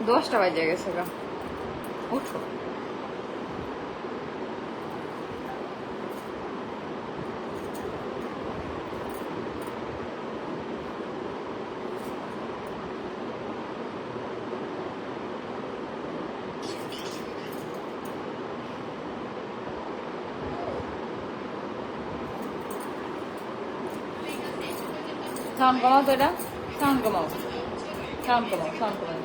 10টা বাজে গেছে গা। উঠো। সাউন্ড কমাও তো, এটা সাউন্ড কমাও, সাউন্ড কমাও, সাউন্ড কমাও,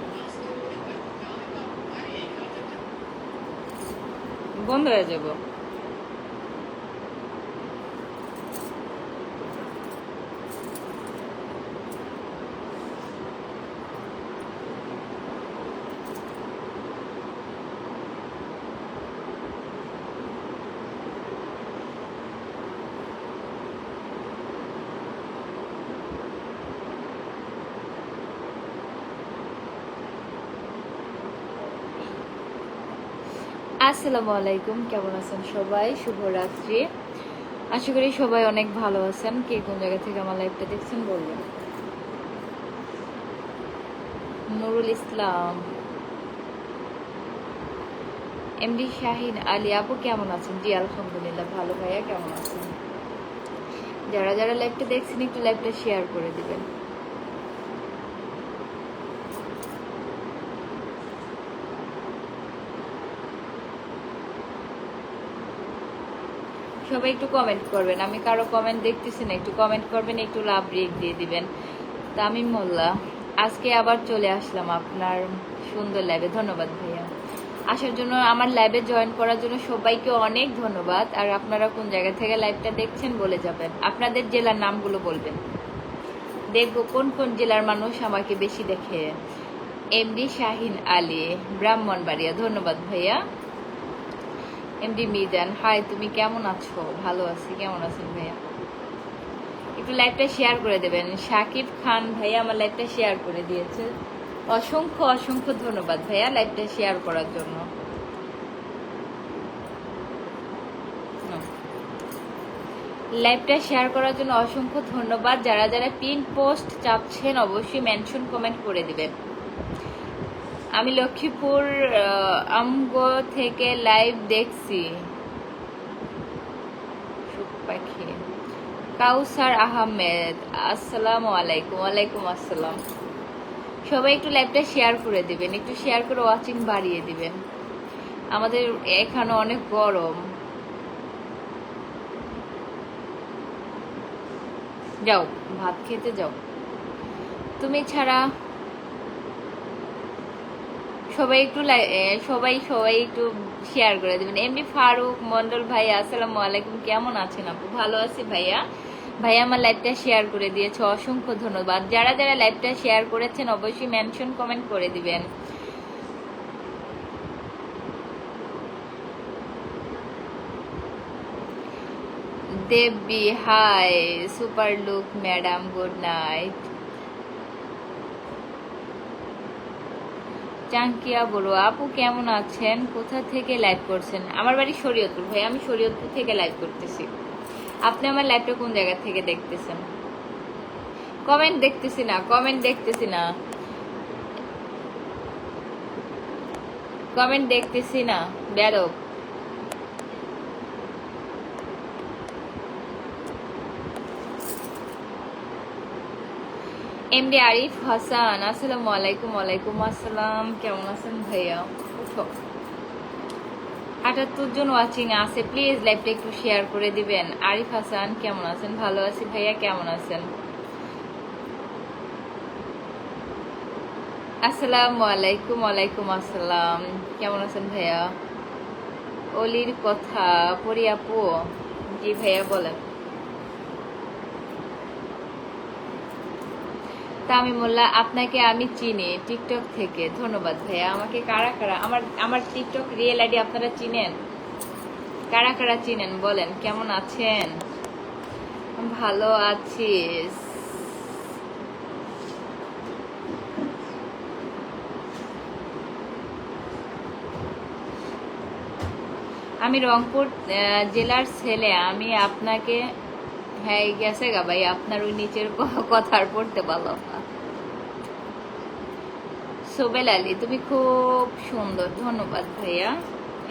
বন্ধ হয়ে যাবো। আসসালামু আলাইকুম, কেমন আছেন সবাই? শুভরাত্রি। আশা করি সবাই অনেক ভালো আছেন। কে কোন জায়গা থেকে আমার লাইভটা দেখছেন বলবেন। নুরুল ইসলাম, এমডি শাহিন আলী, আপু কেমন আছেন? জি আলহামদুলিল্লাহ ভালো। ভাইয়া কেমন আছেন? যারা যারা লাইভটা দেখছেন একটু লাইভটা শেয়ার করে দিবেন। সবাই একটু কমেন্ট করবেন, আমি কারো কমেন্ট দেখতেছি না, একটু কমেন্ট করবেন, একটু লাভ রেক দিয়ে দিবেন। তামিম মোল্লা, আজকে আবার চলে আসলাম আপনার সুন্দর লাইভে। ধন্যবাদ ভাইয়া আসার জন্য, আমার লাইভে জয়েন করার জন্য সবাইকে অনেক ধন্যবাদ। আর আপনারা কোন জায়গা থেকে লাইভটা দেখছেন বলে যাবেন, আপনাদের জেলার নামগুলো বলবেন, দেখবো কোন কোন জেলার মানুষ আমাকে বেশি দেখে। এমডি শাহিন আলী, ব্রাহ্মণবাড়িয়া, ধন্যবাদ ভাইয়া। এমডি মিজান, হাই, তুমি কেমন আছো? ভালো আছি, কেমন আছেন ভাইয়া? একটু লাইভটা শেয়ার করে দেবেন। শাকিব খান ভাইয়া আমার লাইভটা শেয়ার করে দিয়েছে, অসংখ্য অসংখ্য ধন্যবাদ ভাইয়া লাইভটা শেয়ার করার জন্য। লাইভটা শেয়ার করার জন্য অসংখ্য ধন্যবাদ। যারা যারা পিন পোস্ট চাপছেন অবশ্যই মেনশন কমেন্ট করে দিবেন। আমি লক্ষ্মীপুর আমগো থেকে লাইভ দেখছি। পাখি কাউসার আহমেদ, আসসালামু আলাইকুম। ওয়ালাইকুম আসসালাম। সবাই একটু লাইভটা শেয়ার করে দিবেন, একটু শেয়ার করে ওয়াচিং বাড়িয়ে দিবেন। আমাদের এখানে অনেক গরম। যাও ভাত খেতে যাও, তুমি ছাড়া। সবাই একটু সবাই সবাই একটু শেয়ার করে দেবেন। এমনি ফারুক মন্ডল ভাই, আসসালামু আলাইকুম, কেমন আছেন আপু? ভালো আছি ভাইয়া। ভাইয়া আমার লাইভটা শেয়ার করে দিয়েছে, অসংখ্য ধন্যবাদ। যারা যারা লাইভটা শেয়ার করেছেন অবশ্যই মেনশন কমেন্ট করে দিবেন। Devi hi, super look madam, good night. Chankiya Barua, আপু কেমন আছেন? কোথা থেকে লাইভ করছেন? আমার বাড়ি শরীয়তপুর ভাই, আমি শরীয়তপুর থেকে লাইভ করতেছি। আপনি আমার লাইভটা কোন জায়গা থেকে দেখতেছেন? কমেন্ট দেখতেছি না, কমেন্ট দেখতেছি না, কমেন্ট দেখতেছি না, বেরো। এমডি আরিফ হাসান, আসসালামু আলাইকুম। ওয়ালাইকুম আসসালাম, কেমন আছেন ভাইয়া? উঠো। 78 জন ওয়াচিং আছে, প্লিজ লাইভটা একটু শেয়ার করে দিবেন। আরিফ হাসান, কেমন আছেন? ভালো আছি ভাইয়া, কেমন আছেন? আসসালামু আলাইকুম। ওয়ালাইকুম আসসালাম, কেমন আছেন ভাইয়া? অলির কথা পড়ি আপু, জি ভাইয়া বলেন। তামিমুল্লাহ, আপনাকে আমি চিনি টিকটক থেকে, ধন্যবাদ ভাইয়া। আমাকে কারা কারা, আমার টিকটক রিয়েল আইডি আপনারা চিনেন? কারা কারা চিনেন বলেন। কেমন আছেন? ভালো আছি। আমি রংপুর জেলার ছেলে। আমি আপনাকে, হ্যাঁ গেছে গা ভাই, আপনার ওই নিচের কথার পড়তে পারলাম না। সোবেল আলী, তুমি খুব সুন্দর, ধন্যবাদ ভাইয়া।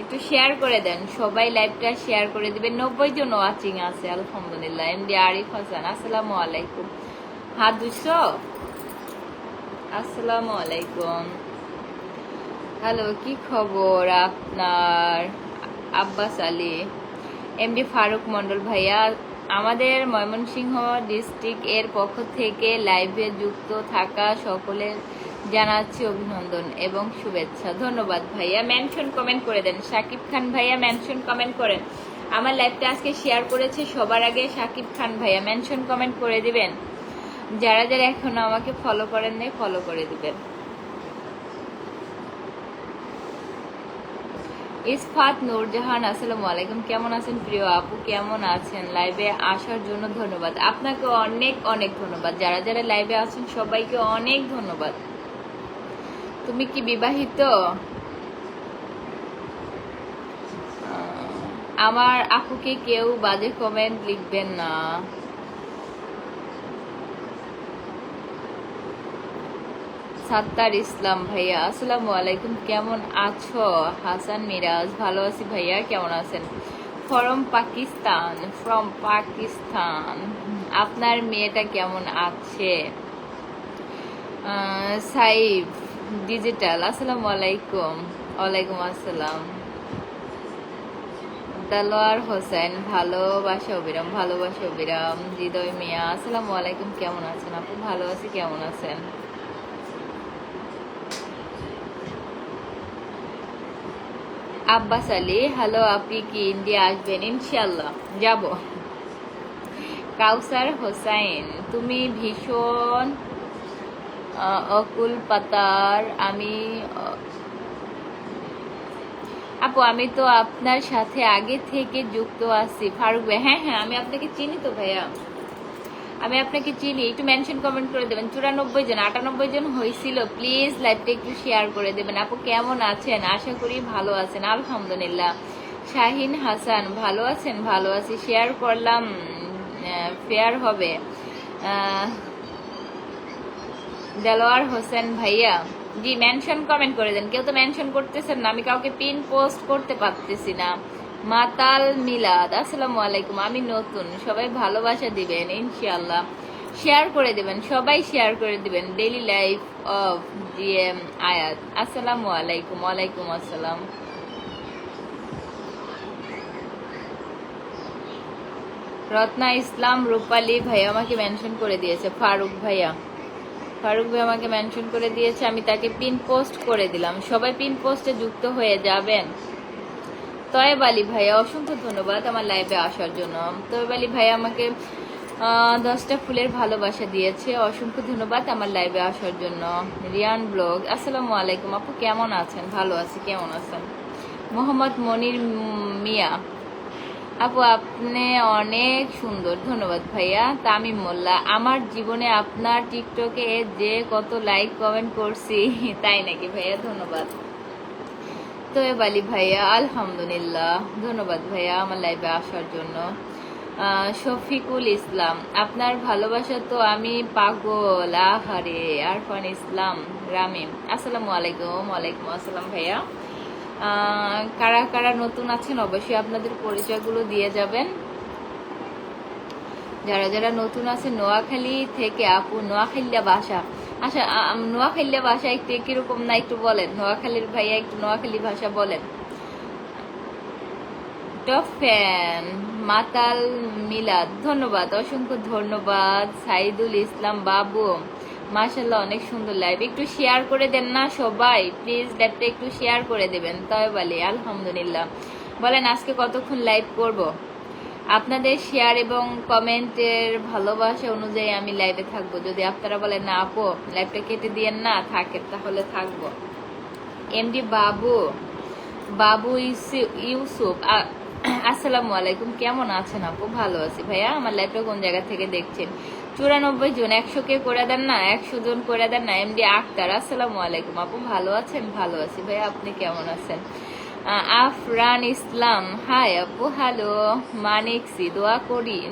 একটু শেয়ার করে দেন, সবাই লাইভটা শেয়ার করে দিবেন। 90 জন ওয়াচিং আছে আলহামদুলিল্লাহ। এমডি আরিফ হাসান, আসসালামু আলাইকুম। হাত ধুইছো? আসসালামু আলাইকুম। হ্যালো, কি খবর আপনার? আব্বাস আলী, এমডি ফারুক মন্ডল ভাইয়া, আমাদের ময়মনসিংহ ডিস্ট্রিক্ট এর পক্ষ থেকে লাইভে যুক্ত থাকা সকলের জানাচ্ছি অভিনন্দন এবং শুভেচ্ছা। ধন্যবাদ ভাইয়া। মেনশন কমেন্ট করে দেন। শাকিব খান ভাইয়া মেনশন কমেন্ট করেন। আমার লাইভটা আজকে শেয়ার করেছে সবার আগে শাকিব খান ভাইয়া, মেনশন কমেন্ট করে দিবেন। যারা যারা এখনো আমাকে ফলো করেন নাই ফলো করে দিবেন। ইসফাত নূরজাহান, আসসালামু আলাইকুম। কেমন আছেন প্রিয় আপু? কেমন আছেন? লাইভে আসার জন্য ধন্যবাদ। আপনাকে অনেক অনেক ধন্যবাদ। যারা যারা লাইভে আছেন সবাইকে অনেক ধন্যবাদ। তুমি কি বিবাহিত? আমার আপুকে কেউ বাজে কমেন্ট লিখবেন না। সাত্তার ইসলাম ভাইয়া, আসসালামু আলাইকুম। কেমন আছো? হাসান মিরাজ, ভালো আছি ভাইয়া, কেমন আছেন? ফ্রম পাকিস্তান। আপনার মেয়েটা কেমন আছে? সাইফ ডিজিটাল, আসসালামু আলাইকুম। ওয়ালাইকুম আসসালাম। দালোয়ার হোসেন, ভালোবাসা অবিরাম, ভালোবাসা অবিরাম। হৃদয় মিয়া, আসসালামু আলাইকুম। কেমন আছেন আপু? ভালো আছি, কেমন আছেন? আব্বাস আলী, হ্যালো, আপনি কি ইন্ডিয়া আসবেন? ইনশাল্লাহ যাব। কাউসার হোসাইন, তুমি ভীষণ অকুল পাতার। আপু আমি তো আপনার সাথে আগে থেকে যুক্ত আছি। ফারুক ভাই, হ্যাঁ হ্যাঁ, আমি আপনাকে চিনি তো ভাইয়া, আমি আপনাকে চিনি। একটু মেনশন কমেন্ট করে দেবেন। 94 জন, 98 জন হয়েছিল। প্লিজ লাইভটা একটু শেয়ার করে দেবেন। আপু কেমন আছেন? আশা করি ভালো আছেন। আলহামদুলিল্লাহ। শাহিন হাসান, ভালো আছেন? ভালো আছি। শেয়ার করলাম, ফেয়ার হবে। দেলোয়ার হোসেন ভাইয়া, জি মেনশন কমেন্ট করে দেন। কেউ তো মেনশন করতেছেন না, আমি কাউকে পিন পোস্ট করতে পারতেছি না। মাতাল মিলাদ, আসসালামু আলাইকুম। আমি নতুন, সবাই ভালোবাসা দিবেন ইনশাআল্লাহ। শেয়ার করে দিবেন, সবাই শেয়ার করে দিবেন। ডেইলি লাইফ অফ জিএম আয়াত, আসসালামু আলাইকুম। ওয়ালাইকুম আসসালাম। রত্না ইসলাম রূপালী ভাইয়া আমাকে মেনশন করে দিয়েছে। ফারুক ভাই আমাকে মেনশন করে দিয়েছে, আমি তাকে পিন পোস্ট করে দিলাম। সবাই পিন পোস্টে যুক্ত হয়ে যাবেন। তয়েব আলী ভাইয়া, অসংখ্য ধন্যবাদ আমার লাইভে আসার জন্য। তয়েব আলী ভাইয়া আমাকে 10টা ফুলের ভালোবাসা দিয়েছে, অসংখ্য ধন্যবাদ আমার লাইভে আসার জন্য। রিয়ান ব্লগ, আসসালামু আলাইকুম আপু, কেমন আছেন? ভালো আছি, কেমন আছেন? মোহাম্মদ মনির মিয়া, আপু আপনি অনেক সুন্দর, ধন্যবাদ ভাইয়া। তামিম মোল্লা, আমার জীবনে আপনার টিকটকে যে কত লাইক কমেন্ট করছি। তাই নাকি ভাইয়া? ধন্যবাদ। তোয়েব আলী ভাইয়া, আলহামদুলিল্লাহ, ধন্যবাদ ভাইয়া আমার লাইভে আসার জন্য। শফিকুল ইসলাম, আপনার ভালোবাসা তো আমি পাগল, আহারে। আরফান ইসলাম রামিম, আসসালামু আলাইকুম। ওয়ালাইকুম আসসালাম ভাইয়া। কারা কারা নতুন আছেন অবশ্যই আপনাদের পরিচয়গুলো দিয়ে যাবেন। যারা যারা নতুন আছে, নোয়াখালী থেকে আপু, নোয়াখালীয়া ভাষা, আচ্ছা নোয়াখালীয়া ভাষা একটু কিরকম না একটু বলেন। নোয়াখালীর ভাইয়া একটু নোয়াখালী ভাষা বলেন। টপ ফ্যান মাতাল মিলাদ, ধন্যবাদ, অসংখ্য ধন্যবাদ। সাইদুল ইসলাম বাবু, মাশাল্লাহ অনেক সুন্দর লাইভ। একটু শেয়ার করে দেন না সবাই, প্লিজ লাইভটা একটু শেয়ার করে দেবেন। তয়েব আলী, আলহামদুলিল্লাহ। বলেন আজকে কতক্ষণ লাইভ করব? আপনাদের শেয়ার এবং কমেন্টের ভালোবাসা অনুযায়ী আমি লাইভে থাকবো। যদি আপনারা বলেন না আপু লাইভটা কেটে দিয়েন না, থাকেন, তাহলে থাকবো। এমডি বাবু ইউসুফ, আসসালামু আলাইকুম। কেমন আছেন আপু? ভালো আছি ভাইয়া। আমার লাইভটা কোন জায়গা থেকে দেখছেন? 94 জন, 100 কে করে দেন না, 100 জন করে দেন না। এমডি আক্তার, আসসালামু আলাইকুম আপু, ভালো আছেন? ভালো আছি ভাইয়া, আপনি কেমন আছেন? আফরান ইসলাম, হাই আপু, হ্যালো। মানিকসি,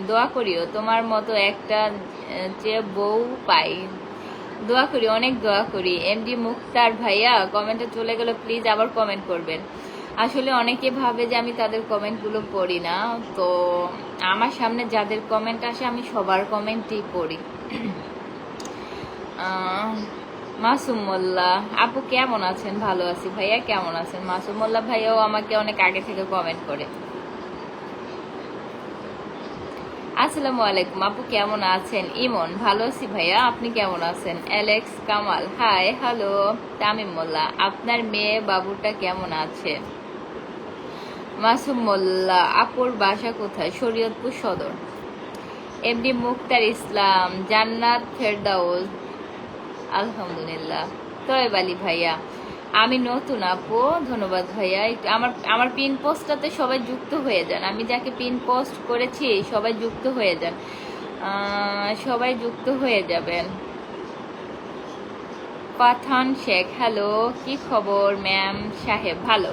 দোয়া করিও তোমার মতো একটা যে বউ পাই। দোয়া করি, অনেক দোয়া করি। এমডি মুক্তার ভাইয়া কমেন্টে চলে গেল, প্লিজ আবার কমেন্ট করবেন। আসলে অনেকে ভাবে যে আমি তাদের কমেন্টগুলো পড়ি না, তো আমার সামনে যাদের কমেন্ট আসে আমি সবার কমেন্টই পড়ি। মাসুম মোল্লা আপু কেমন আছেন? ভালো আছি ভাইয়া, কেমন আছেন? মাসুম মোল্লা ভাইয়াও আমাকে অনেক আগে থেকে কমেন্ট করে। আসসালামু আলাইকুম আপু, কেমন আছেন? ইমন ভালো আছি ভাইয়া, আপনি কেমন আছেন? Alex Kamal hi hello. Tamim Molla আপনার মেয়ে বাবুটা কেমন আছে? মাসুম মোল্লা আপুর বাসা কোথায়? শরীয়তপুর সদর। এমডি মুক্তার ইসলাম জান্নাত ফেরদাউস আলহামদুলিল্লাহ। তয়েব আলী ভাইয়া আমি নতুন আপু, ধন্যবাদ ভাইয়া। একটু আমার আমার পিন পোস্টটাতে সবাই যুক্ত হয়ে যান, আমি যাকে পিন পোস্ট করেছি সবাই যুক্ত হয়ে যান, সবাই যুক্ত হয়ে যাবেন। পাঠান শেখ হ্যালো, কি খবর ম্যাম সাহেব? ভালো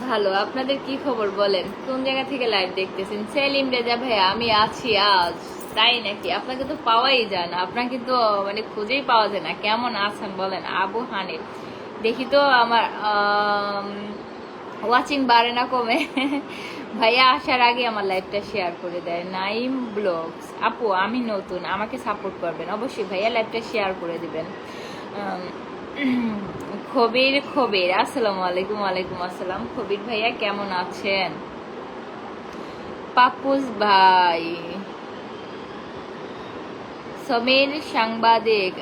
ভালো, আপনাদের কি খবর বলেন? কোন জায়গা থেকে লাইভ দেখতেছেন? সেলিম রেজা ভাইয়া আমি আছি আজ। তাই নাকি? আপনাকে তো পাওয়াই যায় না, আপনাকে তো মানে খুঁজেই পাওয়া যায় না। কেমন আছেন বলেন? আবু হানিফ দেখি তো আমার ওয়াচিং বাড়ে না কমে। ভাইয়া আসার আগে আমার লাইভটা শেয়ার করে দেয়। নাইম ব্লগস আপু আমি নতুন, আমাকে সাপোর্ট করবেন অবশ্যই ভাইয়া, লাইভটা শেয়ার করে দিবেন। খবির খবির আসসালামু আলাইকুম। ওয়ালাইকুম আসসালাম। খবির ভাইয়া কেমন আছেন? পাপুস ভাই, সমীর সাংবাদিক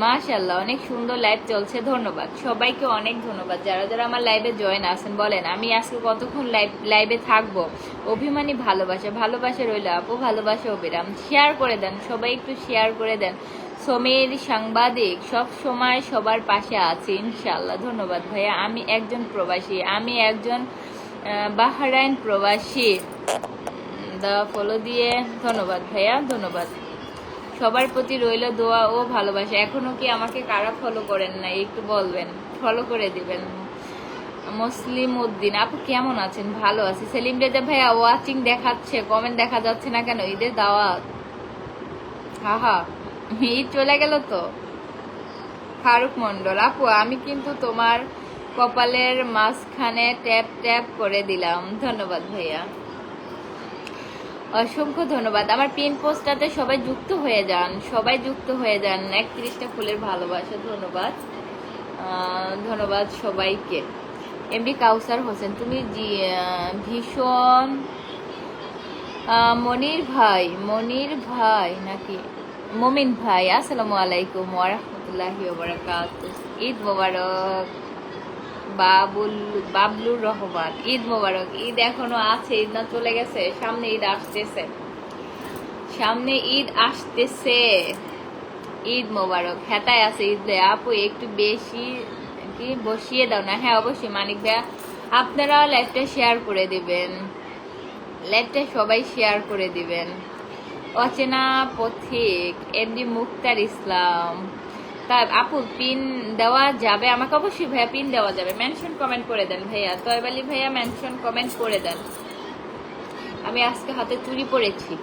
মাশাআল্লাহ অনেক সুন্দর লাইভ চলছে, ধন্যবাদ সবাইকে, অনেক ধন্যবাদ যারা যারা আমার লাইভে জয়েন আছেন। বলেন আমি আজকে কতক্ষণ লাইভে থাকবো? অভিমানী ভালোবাসা, ভালোবাসা রইল আপু, ভালোবাসা অবিরাম। শেয়ার করে দেন সবাই, একটু শেয়ার করে দেন। সমীর সাংবাদিক সব সময় সবার পাশে আছি ইনশাআল্লাহ, ধন্যবাদ ভাইয়া। আমি একজন প্রবাসী, আমি একজন বাহরাইন প্রবাসী। দা ফলো দিয়ে ধন্যবাদ ভাইয়া, ধন্যবাদ। সবার প্রতি রইল দোয়া ও ভালোবাসা। এখনো কি আমাকে কারা ফলো করেন না একটু বলবেন, ফলো করে দিবেন। মুসলিম উদ্দিন আপু কেমন আছেন? ভালো আছি। সেলিম রেজা ভাইয়া ওয়াচিং দেখাচ্ছে, কমেন্ট দেখা যাচ্ছে না কেন? ঈদের দাওয়াত, হাহা ঈদ চলে গেল তো। ফারুক মন্ডল আপু আমি কিন্তু তোমার কপালের মাঝখানে ট্যাপ ট্যাপ করে দিলাম, ধন্যবাদ ভাইয়া, অসংখ্য ধন্যবাদ। আমার পিন পোস্টটাতে সবাই যুক্ত হয়ে যান, সবাই যুক্ত হয়ে যান। 31টা ফুলের ভালোবাসা, ধন্যবাদ, ধন্যবাদ সবাইকে। এমডি কাউসার হোসেন তুমি ভীষণ মনির ভাই নাকি মমিন ভাই, আসসালামু আলাইকুম ওয়া রাহমাতুল্লাহি ওয়া বারাকাতুহু। ঈদ মোবারক। বাবলুর রহমান ঈদ মোবারক। ঈদ এখনো আছে, ঈদ না চলে গেছে? সামনে ঈদ আসতেছে, সামনে ঈদ আসতেছে। ঈদ মোবারক। হেতায় আছে ঈদ আপু, একটু বেশি কি বসিয়ে দাও না? হ্যাঁ অবশ্যই মানিক ভাইয়া, আপনারাও লাইভটা শেয়ার করে দিবেন, লাইভটা সবাই শেয়ার করে দিবেন। অচেনা পথিক এমডি মুক্তার ইসলাম তাই আপু পিন দেওয়া যাবে? আমাকে অবশ্যই ভাইয়া পিন দেওয়া যাবে, মেনশন কমেন্ট করে দেন ভাইয়া। তয়বালি ভাইয়া মেনশন কমেন্ট করে দেন। আমি আজকে হাতে চুড়ি পরেছি।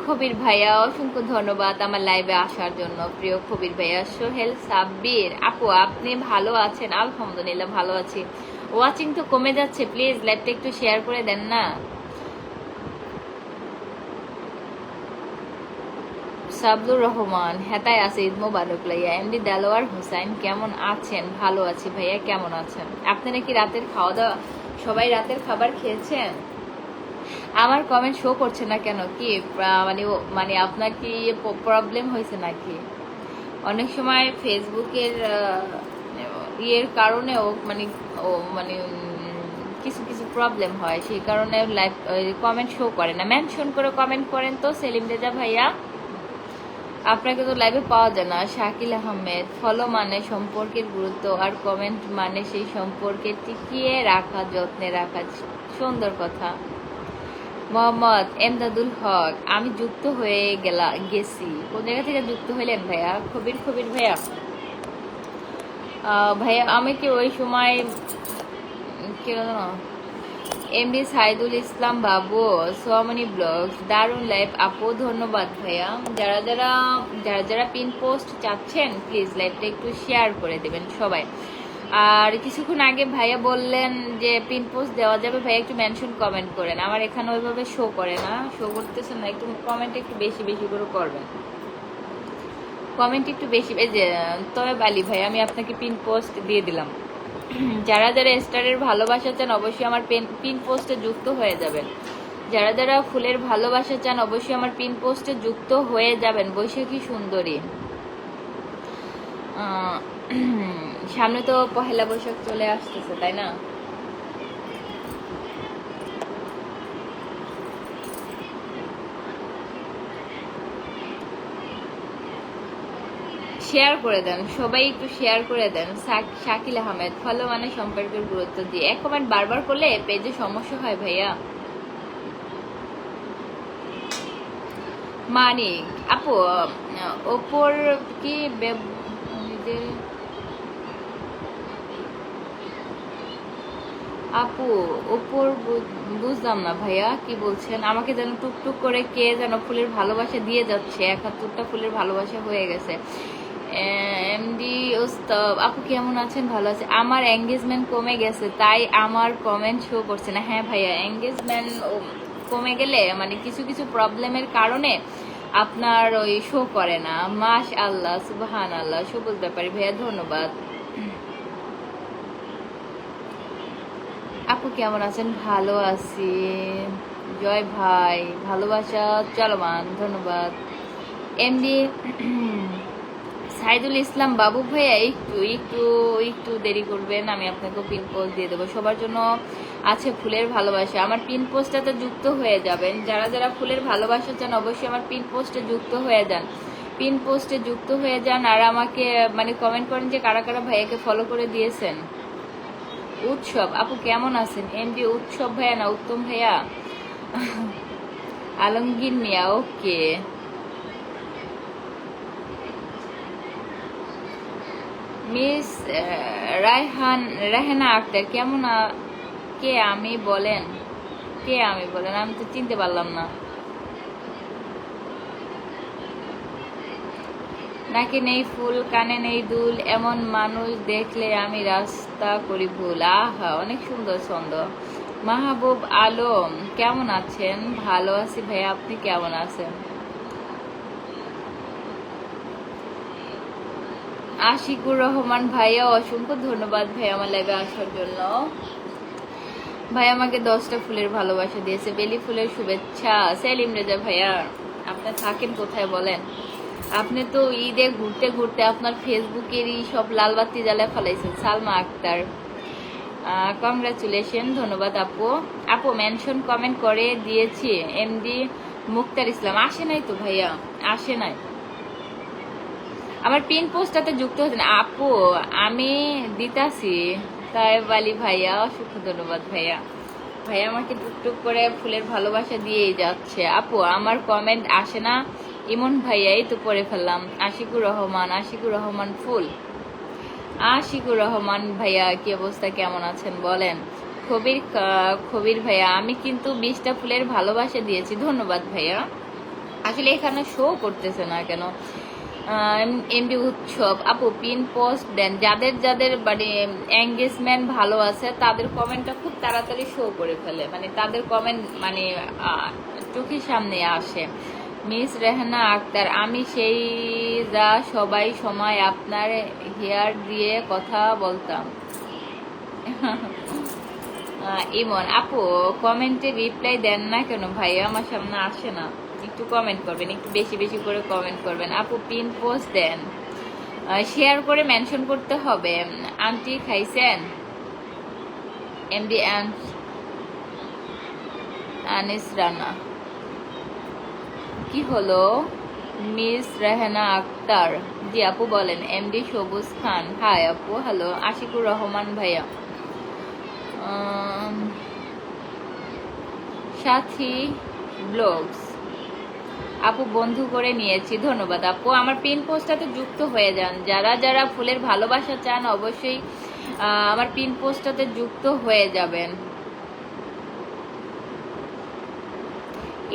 খবির ভাইয়া অসংখ্য ধন্যবাদ আমার লাইভে আসার জন্য, প্রিয় খবির ভাইয়া। সোহেল সাব্বির আপু আপনি ভালো আছেন? আলহামদুলিল্লাহ ভালো আছি। ওয়াচিং তো কমে যাচ্ছে, প্লিজ লাইভটা একটু শেয়ার করে দেন না। সাবলুর রহমান হেতায় আছে, ঈদ মোবারক লাইয়া। এমডি দেলোয়ার হোসেন কেমন আছেন? ভালো আছি ভাইয়া, কেমন আছেন? আপনারা কি রাতের খাওয়া দাওয়া, সবাই রাতের খাবার খেয়েছেন? আমার কমেন্ট শো করছে না কেন? কি মানে আপনার কি প্রবলেম হয়েছে নাকি? অনেক সময় ফেসবুকের ইয়ের কারণেও মানে কিছু কিছু প্রবলেম হয়, সেই কারণে লাইভ কমেন্ট শো করে না। মেনশন করে কমেন্ট করেন তো সেলিম রেজা ভাইয়া, আপনাকে তো লাইভে পাওয়া যায় না। শাকিল আহমেদ ফলো মানে সম্পর্কের গুরুত্ব, আর কমেন্ট মানে সেই সম্পর্কে টিকিয়ে রাখা, যত্নে রাখা। সুন্দর কথা। মোহাম্মদ এমদাদুল হক আমি যুক্ত হয়ে গেছি। কোন জায়গা থেকে যুক্ত হইলেন ভাইয়া? খবির ভাইয়া, ভাইয়া আমি কি ওই সময় এমডি সাইদুল ইসলাম বাবু, সোমনি ব্লগস, দারুন লাইভ আপু, ধন্যবাদ ভাইয়া। যারা যারা যারা যারা পিন পোস্ট চাচ্ছেন প্লিজ লাইভটা একটু শেয়ার করে দেবেন সবাই। আর কিছুক্ষণ আগে ভাইয়া বললেন যে পিন পোস্ট দেওয়া যাবে, ভাইয়া একটু মেনশন কমেন্ট করেন। আমার এখানে ওইভাবে শো করে না, শো করতেছে না, একটু কমেন্ট একটু বেশি বেশি করে করবেন, কমেন্ট একটু বেশি। এই যে তবে বালি ভাই, আমি আপনাকে পিন পোস্ট দিয়ে দিলাম। যারা যারা স্টারের ভালোবাসা চান অবশ্যই আমার পিন পোস্টে যুক্ত হয়ে যাবেন। যারা যারা ফুলের ভালোবাসা চান অবশ্যই আমার পিন পোস্টে যুক্ত হয়ে যাবেন। বৈশাখী সুন্দরী, সামনে তো পহেলা বৈশাখ চলে আসতেছে, তাই না? শেয়ার করে দেন সবাই, একটু শেয়ার করে দেন। শাকিল আহমেদ, ফলো মানে সম্পর্কের গুরুত্ব দিয়ে। এক কমেন্ট বারবার করলে পেজে সমস্যা হয় ভাইয়া। মানিক আপু, ওপর কি আপু ওপর বুঝলাম না ভাইয়া কি বলছেন। আমাকে যেন টুকটুক করে কে যেন ফুলের ভালোবাসা দিয়ে যাচ্ছে, 71টা ফুলের ভালোবাসা হয়ে গেছে। এমডি ওস্তাব আপু কেমন আছেন? ভালো আছে। আমার এঙ্গেজমেন্ট কমে গেছে তাই আমার কমেন্ট শো করছে না। হ্যাঁ ভাইয়া, এঙ্গেজমেন্ট কমে গেলে মানে কিছু কিছু প্রবলেমের কারণে আপনার ওই শো করে না। মাশআল্লাহ, সুবহানাল্লাহ, সবুজ ব্যাপারী ভাইয়া ধন্যবাদ। আপু কেমন আছেন? ভালো আছি। জয় ভাই, ভালোবাসা চলমান, ধন্যবাদ। এমডি সাইদুল ইসলাম বাবু ভাইয়া, একটু একটু একটু দেরি করবেন, আমি আপনাকে পিন পোস্ট দিয়ে দেবো। সবার জন্য আছে ফুলের ভালোবাসা, আমার পিন পোস্টটাতে যুক্ত হয়ে যাবেন। যারা যারা ফুলের ভালোবাসা চান অবশ্যই আমার পিন পোস্টে যুক্ত হয়ে যান, পিন পোস্টে যুক্ত হয়ে যান। আর আমাকে মানে কমেন্ট করেন যে কারা কারা ভাইয়াকে ফলো করে দিয়েছেন। উৎসব আপু কেমন আছেন? এমডি উৎসব ভাইয়া না উত্তম ভাইয়া? আলমগীর মিয়া, ওকে। মিস রায়হানা আক্তার কেমন? কে আমি বলেন, কে আমি বলেন, আমি তো চিনতে পারলাম না। নাকি নেই ফুল, কানে নেই দুল, এমন মানুষ দেখলে আমি রাস্তা করি ভুল। আহা, অনেক সুন্দর ছন্দ। মাহবুব আলম কেমন আছেন? ভালো আছি ভাইয়া, আপনি কেমন আছেন? আশিকুর রহমান ভাইয়া, অসংখ্য ধন্যবাদ ভাই আমার লাইভে আসার জন্য। ভাই আমাকে 10টা ফুলের ভালোবাসা দিয়েছে। বেলি ফুলের শুভেচ্ছা। সেলিম রেজা ভাইয়া, আপনি থাকেন কোথায় বলেন? আপনি তো ঈদে ঘুরতে ঘুরতে আপনার ফেসবুকেরই সব লাল বাতি জ্বালায় ফেলাইছেন। সালমা আক্তার, কংগ্রাচুলেশন, ধন্যবাদ আপু। আপু মেনশন কমেন্ট করে দিয়েছি। এমডি মুক্তার ইসলাম, আসে নাই তো ভাইয়া, আসে নাই। আমার পিন পোস্টটাতে যুক্ত হচ্ছে না আপু, আমি দিতাছি। তাই বালি ভাইয়া, অসংখ্য ধন্যবাদ ভাইয়া। ভাইয়া আমাকে টুকটুক করে ফুলের ভালোবাসা দিয়েই যাচ্ছে। আপু আমার কমেন্ট আসে না। ইমন ভাইয়াই তো পড়ে ফেললাম। আশিকুর রহমান, আশিকুর রহমান ফুল, আশিকুর রহমান ভাইয়া কি অবস্থা, কেমন আছেন বলেন? খবির ভাইয়া, আমি কিন্তু 20টা ফুলের ভালোবাসা দিয়েছি, ধন্যবাদ ভাইয়া। আসলে এখানে শো করতেছে না কেন? এমডি উৎসব আপু পিন পোস্ট দেন। যাদের যাদের মানে এঙ্গেজমেন্ট ভালো আছে তাদের কমেন্টটা খুব তাড়াতাড়ি শো করে ফেলে, মানে তাদের কমেন্ট মানে চোখের সামনে আসে। মিস রেহানা আক্তার, আমি সেই যা সবাই সময় আপনার হেয়ার দিয়ে কথা বলতাম। ইমন আপু কমেন্টে রিপ্লাই দেন না কেন ভাই? আমার সামনে আসে না। একটু কমেন্ট করবেন, একটু বেশি বেশি করে কমেন্ট করবেন। আপু পিন পোস্ট দেন, শেয়ার করে মেনশন করতে হবে। আন্টি খাইছেন? এমডি আনিস রানা, কি হলো? মিস রেহানা আক্তার, জি আপু বলেন। এমডি সবুজ খান, হাই আপু। হ্যালো আশিকুর রহমান ভাইয়া। সাথী ব্লগস আপু বন্ধু করে নিয়েছি, ধন্যবাদ আপু। আমার পিন পোস্টটাতে যুক্ত হয়ে যান। যারা যারা ফুলের ভালোবাসা চান অবশ্যই আমার পিন পোস্টটাতে যুক্ত হয়ে যাবেন।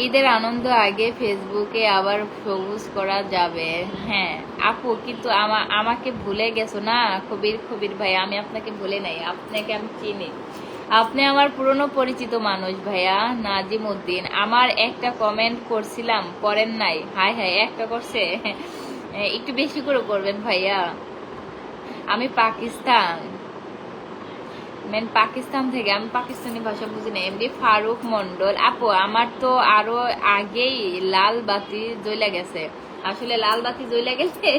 ঈদের আনন্দ আগে ফেসবুকে আবার সবুজ করা যাবে। হ্যাঁ আপু, কিন্তু আমাকে ভুলে গেছো না কবির কবির ভাই? আমি আপনাকে ভুলে নাই, আপনাকে আমি চিনি। আপনি আমার পুরনো পরিচিত মানুষ ভাইয়া, নাজিম উদ্দিন। আমার একটা কমেন্ট করছিলাম, করেন নাই? হাই হাই, একটা করছে। একটু বেশি করে করবেন ভাইয়া। আমি পাকিস্তান, পাকিস্তান থেকে। আমি পাকিস্তানি ভাষা বুঝি না। এমনি ফারুক মন্ডল আপু, আমার তো আরো আগেই লাল বাতি জ্বলে গেছে। আসলে লাল বাতি জ্বলে গেলে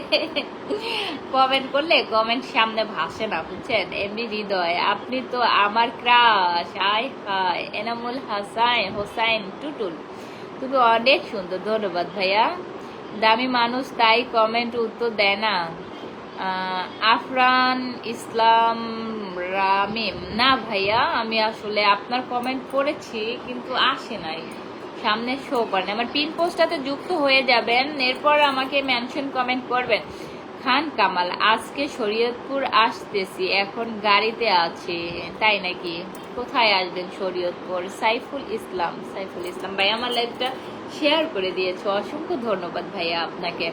কমেন্ট করলে কমেন্ট সামনে ভাসে না, বুঝছেন? এমনি হৃদয়, আপনি তো আমার ক্রাশ। আয় হায়, এনামুল হোসাইন টুটুল, তুমি অনেক সুন্দর। ধন্যবাদ ভাইয়া। দামি মানুষ তাই কমেন্ট উত্তর দেয় না। আফরান ইসলাম রামিম, না ভাইয়া, আমি আসলে আপনার কমেন্ট পড়েছি কিন্তু আসে নাই, সামনে শো করেন। আমার পিন পোস্টটাতে যুক্ত হয়ে যাবেন, এরপর আমাকে মেনশন কমেন্ট করবেন। খান কামাল, আজকে শরীয়তপুর আসতেছি, এখন গাড়িতে আছি। তাই নাকি? কোথায় আসবেন শরীয়তপুর? সাইফুল ইসলাম ভাই আমার লাইভটা শেয়ার করে দিয়েছে, অসংখ্য ধন্যবাদ ভাইয়া আপনাকে।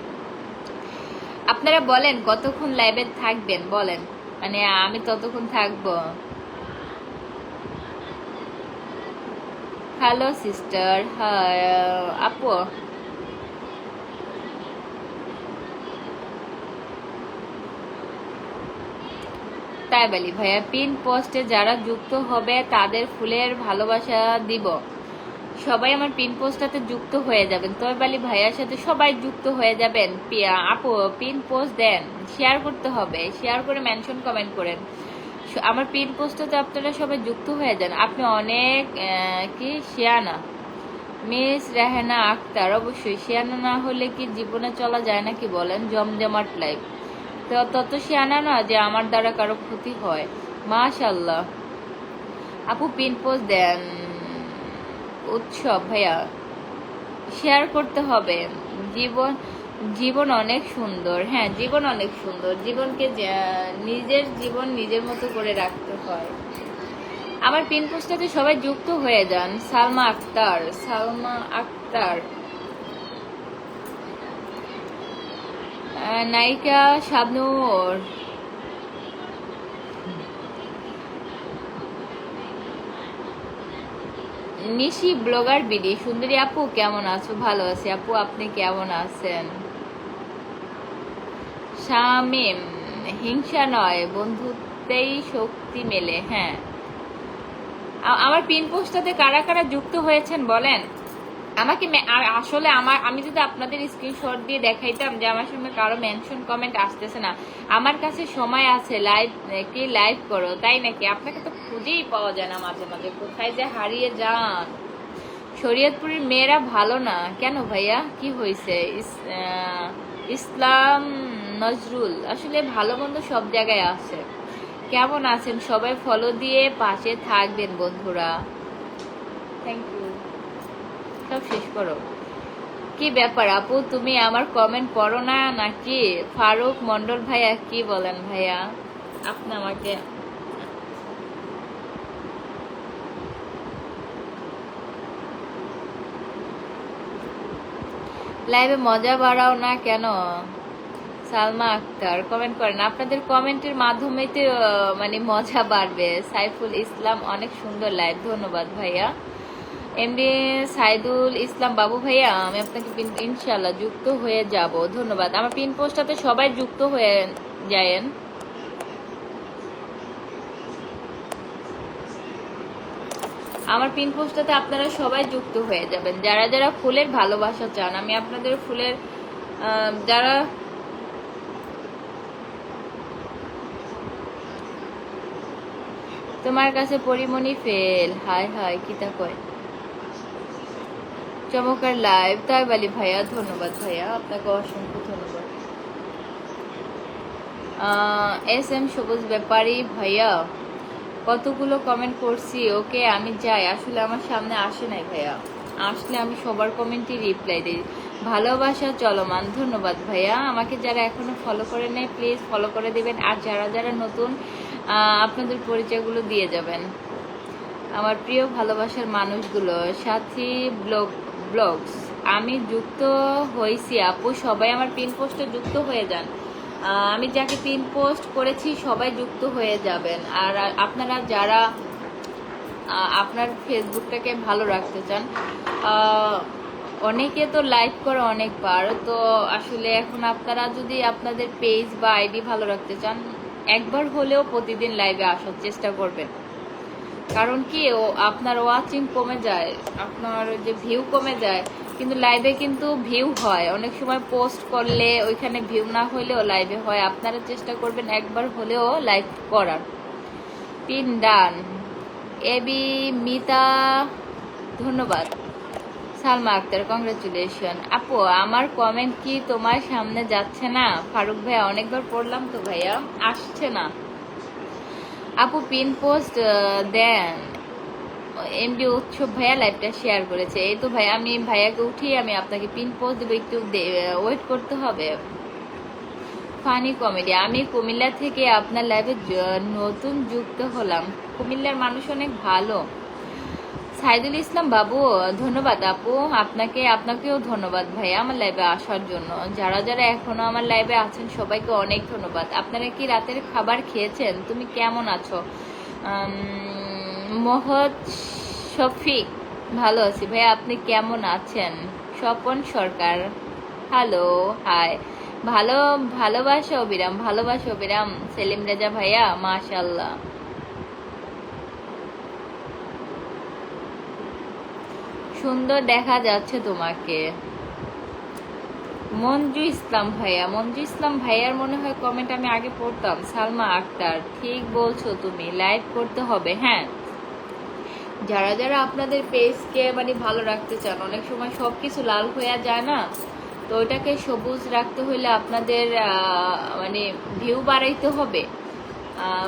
আপনারা বলেন কতক্ষণ লাইভে থাকবেন, বলেন, মানে আমি ততক্ষণ থাকবো। হ্যালো সিস্টার, হাই আপু। তাই বলি ভাইয়া, পিন পোস্টে যারা যুক্ত হবে তাদের ফুলের ভালোবাসা দিব। সবাই আমার পিন পোস্টটাতে যুক্ত হয়ে যাবেন। তবে বালি ভাইয়ার সাথে সবাই যুক্ত হয়ে যাবেন। আপু পিন পোস্ট দেন, শেয়ার করতে হবে, শেয়ার করে মেনশন কমেন্ট করেন। আমার পিন পোস্টটাতে আপনারা সবাই যুক্ত হয়ে যান। আপনি অনেক কি শিয়ানা, মিস রেহানা আক্তার, অবশ্যই শিয়ানা না হলে কি জীবনে চলা যায় নাকি বলেন? জমজমাট লাইফ তো তত শিয়ানা না যে আমার দ্বারা কারো ক্ষতি হয়। মাশাল্লাহ আপু, পিন পোস্ট দেন। উৎসব ভাইয়া, শেয়ার করতে হবে। জীবন জীবন অনেক সুন্দর। হ্যাঁ, জীবন অনেক সুন্দর। জীবনকে নিজের জীবন নিজের মতো করে রাখতে হয়। আমার পিন পোস্টটাতে সবাই যুক্ত হয়ে যান। সালমা আক্তার, নায়িকা শাবনূর, নিশি ব্লগার বিডি, সুন্দরী আপু কেমন আছো? ভালো আছি আপু, আপনি কেমন আছেন? শামিম, হিংসা নয় বন্ধুত্বেই শক্তি মেলে। হ্যাঁ, আমার পিন পোস্টটাতে কারা কারা যুক্ত হয়েছেন বলেন আমাকে। আসলে আমি যদি আপনাদের স্ক্রিনশট দিয়ে দেখাইতাম যে আমার সঙ্গে কারো মেনশন কমেন্ট আসতেছে না, আমার কাছে সময় আছে, লাইভ করো, তাই নাকি? আপনাকে তো খুঁজেই পাওয়া যায় না, মাঝে মাঝে কোথায় যে হারিয়ে যান। শরীয়তপুরের মেয়েরা ভালো না কেন ভাইয়া? কি হয়েছে? ইসলাম নজরুল, আসলে ভালো মন্দ সব জায়গায় আছে। কেমন আছেন সবাই? ফলো দিয়ে পাশে থাকবেন বন্ধুরা। Thank you. সব শেষ করো। কি ব্যাপার আপু, তুমি আমার কমেন্ট পড়ো না নাকি? ফারুক মন্ডল ভাইয়া, কি বলেন ভাইয়া? আপনি আমাকে লাইভে মজা বাড়াও না কেন? সালমা আক্তার, কমেন্ট করেন। আপনাদের কমেন্টের মাধ্যমে তো মানে মজা বাড়বে। সাইফুল ইসলাম, অনেক সুন্দর লাইভ, ধন্যবাদ ভাইয়া। এমডি সাইদুল ইসলাম বাবু ভাইয়া, আমি আপনাকে ইনশাল্লাহ যুক্ত হয়ে যাব, ধন্যবাদ। আমার পিন পোস্টটাতে সবাই যুক্ত হয়ে যায়েন। আমার পিন পোস্টটাতে আপনারা সবাই যুক্ত হয়ে যাবেন, যারা যারা ফুলের ভালোবাসা চান। আমি আপনাদের ফুলের যারা তোমার কাছে পরিমণি ফেল, হাই হাই কিতা কয়, চমৎকার লাইভ। তাই বলি ভাইয়া, ধন্যবাদ ভাইয়া, আপনাকে অসংখ্য ধন্যবাদ। এস এম সবুজ ব্যাপারী ভাইয়া, কতগুলো কমেন্ট করছি, ওকে আমি যাই। আসলে আমার সামনে আসে নাই ভাইয়া, আসলে আমি সবার কমেন্টই রিপ্লাই দিই। ভালোবাসা চলমান, ধন্যবাদ ভাইয়া। আমাকে যারা এখনো ফলো করে নেয় প্লিজ ফলো করে দিবেন, আর যারা যারা নতুন আপনাদের পরিচয়গুলো দিয়ে যাবেন। আমার প্রিয় ভালোবাসার মানুষগুলো, সাথী ব্লগ ব্লগস। আমি যুক্ত হয়েছি আপু, সবাই আমার পিন পোস্টে যুক্ত হয়ে যান। আমি যাকে পিন পোস্ট করেছি সবাই যুক্ত হয়ে যাবেন। আর আপনারা যারা আপনার ফেসবুকটাকে ভালো রাখতে চান, অনেকে তো লাইক করে অনেকবার, তো আসলে এখন আপনারা যদি আপনাদের পেজ বা আইডি ভালো রাখতে চান, একবার হলেও প্রতিদিন লাইভে আসার চেষ্টা করবেন। কারণ কি, আপনার ওয়াচিং কমে যায়, আপনার যে ভিউ কমে যায়, কিন্তু লাইভে কিন্তু ভিউ হয়। অনেক সময় পোস্ট করলে ওইখানে ভিউ না হলেও লাইভে হয়। আপনারা চেষ্টা করবেন একবার হলেও লাইভ করার। পিন ডান। এবি মিতা, ধন্যবাদ। সালমা আক্তার, কংগ্রেচুলেশন। আপু আমার কমেন্ট কি তোমার সামনে যাচ্ছে না? ফারুক ভাইয়া, অনেকবার পড়লাম তো ভাইয়া, আসছে না। আপু পিন পোস্ট দেন। এমডি উৎসব ভাইয়া লাইভটা শেয়ার করেছে। এই তো ভাইয়া, আমি ভাইয়াকে উঠিয়ে আমি আপনাকে পিন পোস্ট দেবো, একটু ওয়েট করতে হবে। ফানি কমেডি, আমি কুমিল্লা থেকে আপনার লাইভে নতুন যুক্ত হলাম। কুমিল্লার মানুষ অনেক ভালো। সাইদুল ইসলাম বাবু, ধন্যবাদ আপু আপনাকেও ধন্যবাদ ভাইয়া আমার লাইভে আসার জন্য। যারা যারা এখনো আমার লাইভে আছেন সবাইকে অনেক ধন্যবাদ। আপনারা কি রাতের খাবার খেয়েছেন? তুমি কেমন আছো? মহৎ শফিক, ভালো আছি ভাইয়া, আপনি কেমন আছেন? স্বপন সরকার, হ্যালো, হাই। ভালোবাসা অবিরাম। সেলিম রেজা ভাইয়া, মাশাআল্লাহ, সুন্দর দেখা যাচ্ছে তোমাকে। মঞ্জু ইসলাম ভাইয়ার মনে হয় কমেন্ট আমি আগে পড়তাম। সালমা আক্তার, ঠিক বলছো তুমি, লাইভ করতে হবে। হ্যাঁ, যারা যারা আপনাদের পেজকে মানে ভালো রাখতে চান, অনেক সময় সবকিছু লাল হয়ে যায় না, তো ওইটাকে সবুজ রাখতে হইলে আপনাদের মানে ভিউ বাড়াইতে হবে।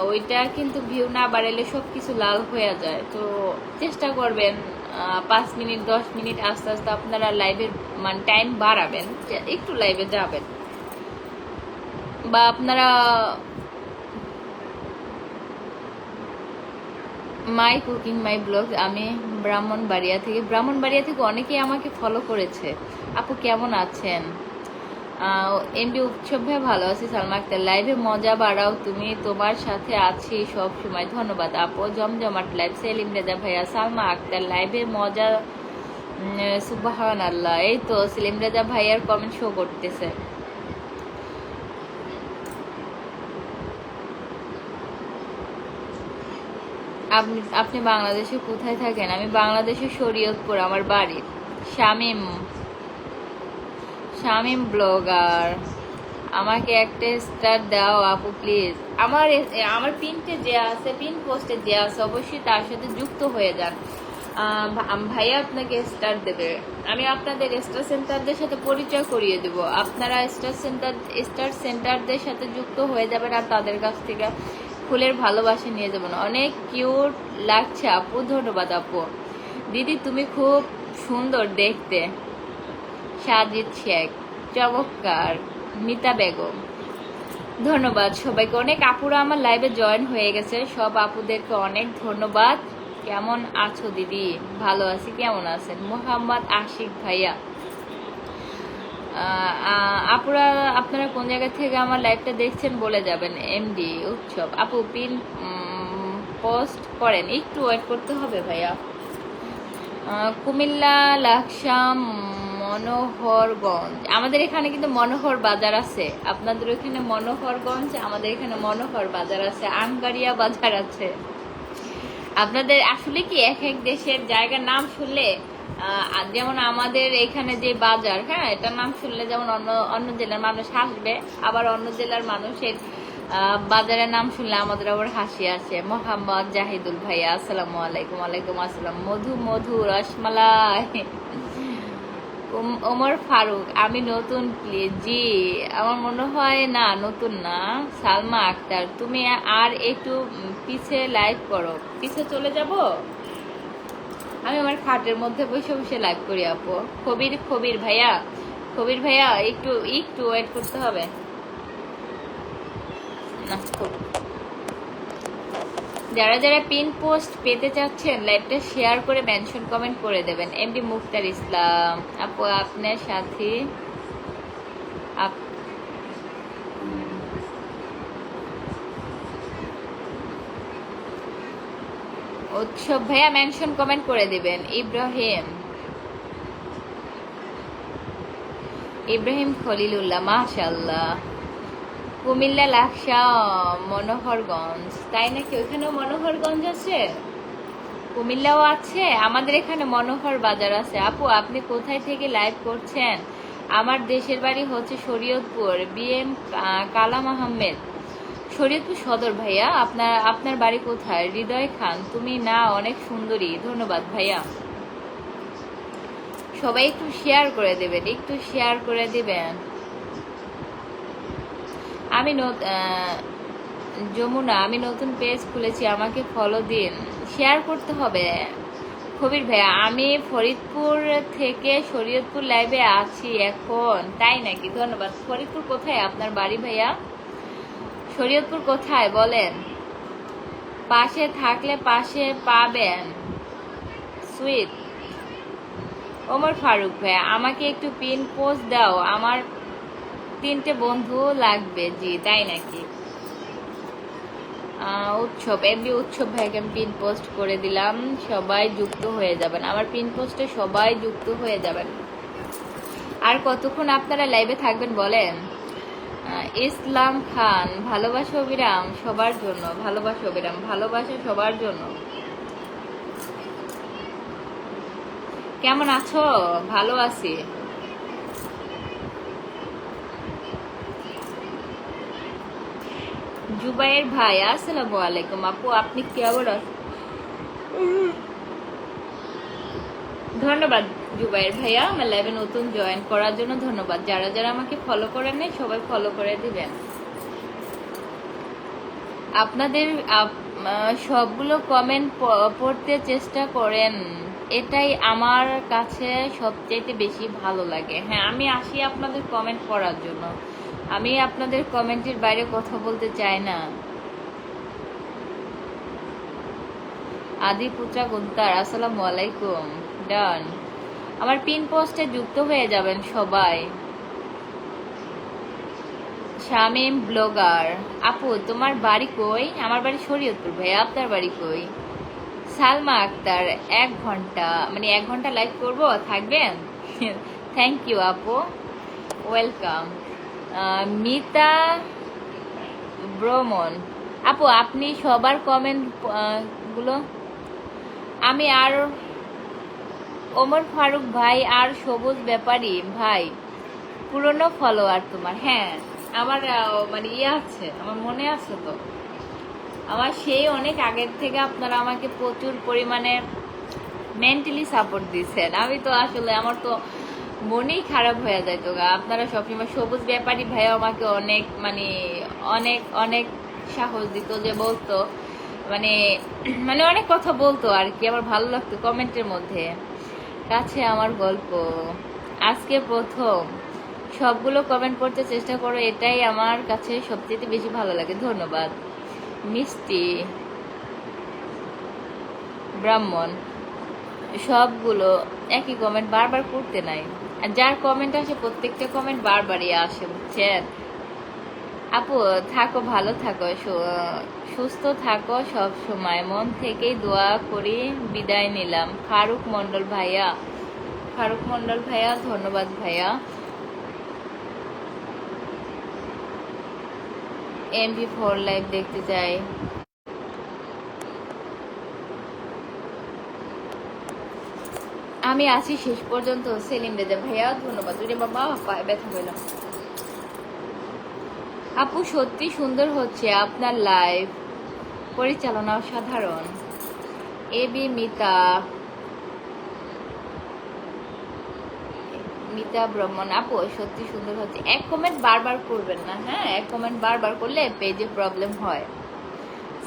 ওইটা কিন্তু ভিউ না বাড়াইলে সবকিছু লাল হয়ে যায়। তো চেষ্টা করবেন 5 মিনিট 10 মিনিট আস্তে আস্তে আপনারা লাইভের মানে টাইম বাড়াবেন, একটু লাইভে যাবেন। বা আপনারা মাই কুকিং মাই ব্লগ, আমি ব্রাহ্মণবাড়িয়া থেকে অনেকেই আমাকে ফলো করেছে। আপু কেমন আছেন? এমডি উৎসব ভাই, ভালো আছি। সালমা আক্তার, লাইভে মজা বাড়াও তুমি, তোমার সাথে আছি সব সময়। ধন্যবাদ আপু, জমজমাট লাইভ। সেলিম রেজা ভাইয়া, সালমা আক্তার লাইভে মজা, সুবহান আল্লাহ। এই তো সেলিম রেজা ভাইয়ার কমেন্ট শো করতেছে। আপনি বাংলাদেশে কোথায় থাকেন? আমি বাংলাদেশের শরীয়তপুর আমার বাড়ি। শামিম ব্লগার, আমাকে একটা স্টার দাও আপু প্লিজ। আমার পিনটে যে আছে, পিন পোস্টে যে আছে, অবশ্যই তার সাথে যুক্ত হয়ে যান। ভাইয়া আপনাকে স্টার দেবে। আমি আপনাদের স্টার সেন্টারদের সাথে পরিচয় করিয়ে দেব। আপনারা স্টার সেন্টারদের সাথে যুক্ত হয়ে যাবেন আর তাদের কাছ থেকে ফুলের ভালোবাসা নিয়ে যাবেন। অনেক কিউট লাগছে আপু, ধন্যবাদ আপু। দিদি তুমি খুব সুন্দর দেখতে। সাজিদ শেখ, চমৎকার। মিতা বেগম, ধন্যবাদ সবাইকে। অনেক আপুরা আমার লাইভে জয়েন হয়ে গেছে, সব আপুদেরকে অনেক ধন্যবাদ। কেমন আছো দিদি? ভালো আছি, কেমন আছেন? মোহাম্মদ আশিক ভাইয়া, আপুরা আপনারা কোন জায়গা থেকে আমার লাইভটা দেখছেন বলে যাবেন। এমডি উৎসব, আপু পিন পোস্ট করেন, একটু ওয়েট করতে হবে ভাইয়া। কুমিল্লা লাকসাম মনোহরগঞ্জ, আমাদের এখানে কিন্তু মনোহর বাজার আছে। আপনাদের ওইখানে মনোহরগঞ্জ, আমাদের এখানে মনোহর বাজার আছে, আমগাড়িয়া বাজার আছে। আপনাদের আসলে কি এক এক দেশের জায়গার নাম শুনলে, যেমন আমাদের এখানে যে বাজার, হ্যাঁ, এটার নাম শুনলে যেমন অন্য অন্য জেলার মানুষ হাসবে, আবার অন্য জেলার মানুষের বাজারের নাম শুনলে আমাদের আবার হাসি আসে। মোহাম্মদ জাহিদুল ভাইয়া, আসসালামু আলাইকুম। ওয়ালাইকুম আসসালাম। মধু রসমালাই। ওমর ফারুক, আমি নতুন প্লিজ। জি, আমার মনে হয় না নতুন না। সালমা আক্তার, তুমি আর একটু পিছে লাইভ করো। পিছে চলে যাব? আমি আমার খাটের মধ্যে বসে বসে লাইভ করি আপু। খবির ভাইয়া একটু ওয়েট করতে হবে না। যারা যারা পিন পোস্ট পেতে চাচ্ছেন লাইভটা শেয়ার করে মেনশন কমেন্ট করে দেবেন। এমডি মুক্তার ইসলাম আপু আপনার সাথে উৎসব ভাইয়া মেনশন কমেন্ট করে দিবেন। ইব্রাহিম খলিলুল্লাহ মাশাআল্লাহ। কুমিল্লা লাকসা মনোহরগঞ্জ, তাই নাকি? ওইখানেও মনোহরগঞ্জ আছে, কুমিল্লাও আছে, আমাদের এখানে মনোহর বাজার আছে। আপু আপনি কোথায় থেকে লাইভ করছেন? আমার দেশের বাড়ি হচ্ছে শরীয়তপুর, বিএম কালাম আহমেদ, শরীয়তপুর সদর। ভাইয়া আপনার বাড়ি কোথায়? হৃদয় খান, তুমি না অনেক সুন্দরী। ধন্যবাদ ভাইয়া। সবাই একটু শেয়ার করে দেবেন, একটু শেয়ার করে দিবেন। আমি যমুনা, আমি নতুন পেজ খুলেছি, আমাকে ফলো দিন। শেয়ার করতে হবে কবির ভাইয়া। আমি ফরিদপুর থেকে শরীয়তপুর লাইভে আছি এখন, তাই নাকি? ধন্যবাদ। ফরিদপুর কোথায় আপনার বাড়ি ভাইয়া? শরীয়তপুর কোথায় বলেন? পাশে থাকলে পাশে পাবেন। সুইট ওমর ফারুক ভাইয়া, আমাকে একটু পিন পোস্ট দাও, আমার 3টে বন্ধু লাগবে। জি তাই নাকি? উৎসব, এমনি উৎসব ভাইকে আমি পিন পোস্ট করে দিলাম, সবাই যুক্ত হয়ে যাবেন আমার পিন পোস্টে, সবাই যুক্ত হয়ে যাবেন। আর কতক্ষণ আপনারা লাইভে থাকবেন বলেন? ইসলাম খান, ভালোবাসা অবিরাম সবার জন্য, ভালোবাসা অবিরাম, ভালোবাসা সবার জন্য। কেমন আছো? ভালো আছি। জুবাইর ভাই আসসালামু আলাইকুম। আপু আপনি কেমন আছেন? ধন্যবাদ জুবাইর ভাইয়া আমার লাইভে নতুন জয়েন করার জন্য ধন্যবাদ। যারা যারা আমাকে ফলো করেন নাই সবাই ফলো করে দিবেন। আপনাদের সবগুলো কমেন্ট পড়তে চেষ্টা করেন, এটাই আমার কাছে সবচেয়ে বেশি ভালো লাগে। হ্যাঁ, আমি আসি আপনাদের কমেন্ট পড়ার জন্য, আমি আপনাদের কমেন্টের বাইরে কথা বলতে চাই না। আদি পুত্রা গুন্তার আসসালামু আলাইকুম। ডান, আমার পিন পোস্টে যুক্ত হয়ে যাবেন সবাই। শামিম ব্লগার, আপু তোমার বাড়ি কই? আমার বাড়ি শরীয়তপুর ভাইয়া, আপনার বাড়ি কই? সালমা আক্তার, 1 ঘন্টা মানে 1 ঘন্টা লাইভ করব, থাকবেন? থ্যাংক ইউ আপু, ওয়েলকাম। মিতা ভ্রমণ, আপু আপনি সবার কমেন্ট গুলো আমি আর ওমর ফারুক ভাই আর সবুজ ব্যাপারী ভাই পুরনো ফলোয়ার তোমার। হ্যাঁ আমার মানে ইয়ে আছে, আমার মনে আছে তো, আমার সেই অনেক আগের থেকে আপনারা আমাকে প্রচুর পরিমাণে মেন্টালি সাপোর্ট দিচ্ছেন। আমি তো আসলে আমার তো মনেই খারাপ হয়ে যায় তো। আপনারা সবসময় সবুজ ব্যাপারী ভাইও আমাকে অনেক মানে অনেক অনেক সাহস দিত, যে বলতো মানে মানে অনেক কথা বলতো আর কি, আমার ভালো লাগতো কমেন্টের মধ্যে। কাছে আমার গল্প আজকে প্রথম, সবগুলো কমেন্ট পড়তে চেষ্টা করো, এটাই আমার কাছে সবচেয়ে বেশি ভালো লাগে। ধন্যবাদ। মিষ্টি ব্রাহ্মণ, সবগুলো একই কমেন্ট বারবার করতে নাই, আর যার কমেন্ট আসে প্রত্যেকটা কমেন্ট বারবারই আসে, বুঝছেন? আপু থাকো, ভালো থাকো, সুস্থ থাকো সব সময়, মন থেকেই দোয়া করি। বিদায় নিলাম। ফারুক মন্ডল ভাইয়া, ফারুক মন্ডল ভাইয়া ধন্যবাদ ভাইয়া। MP4 লাইভ দেখতে চাই। আমি আছি শেষ পর্যন্ত। সেলিম রেজা ভাইয়া ধন্যবাদ। বাবা পায়ে ব্যথা হইলাম। আপু সত্যি সুন্দর হচ্ছে আপনার লাইভ, পরিচালনা সাধারণ। এবি মিতা ব্রহ্মণ, আপু সত্যি সুন্দর হচ্ছে। এক কমেন্ট বারবার করবেন না, হ্যাঁ এক কমেন্ট বারবার করলে পেজে প্রবলেম হয়।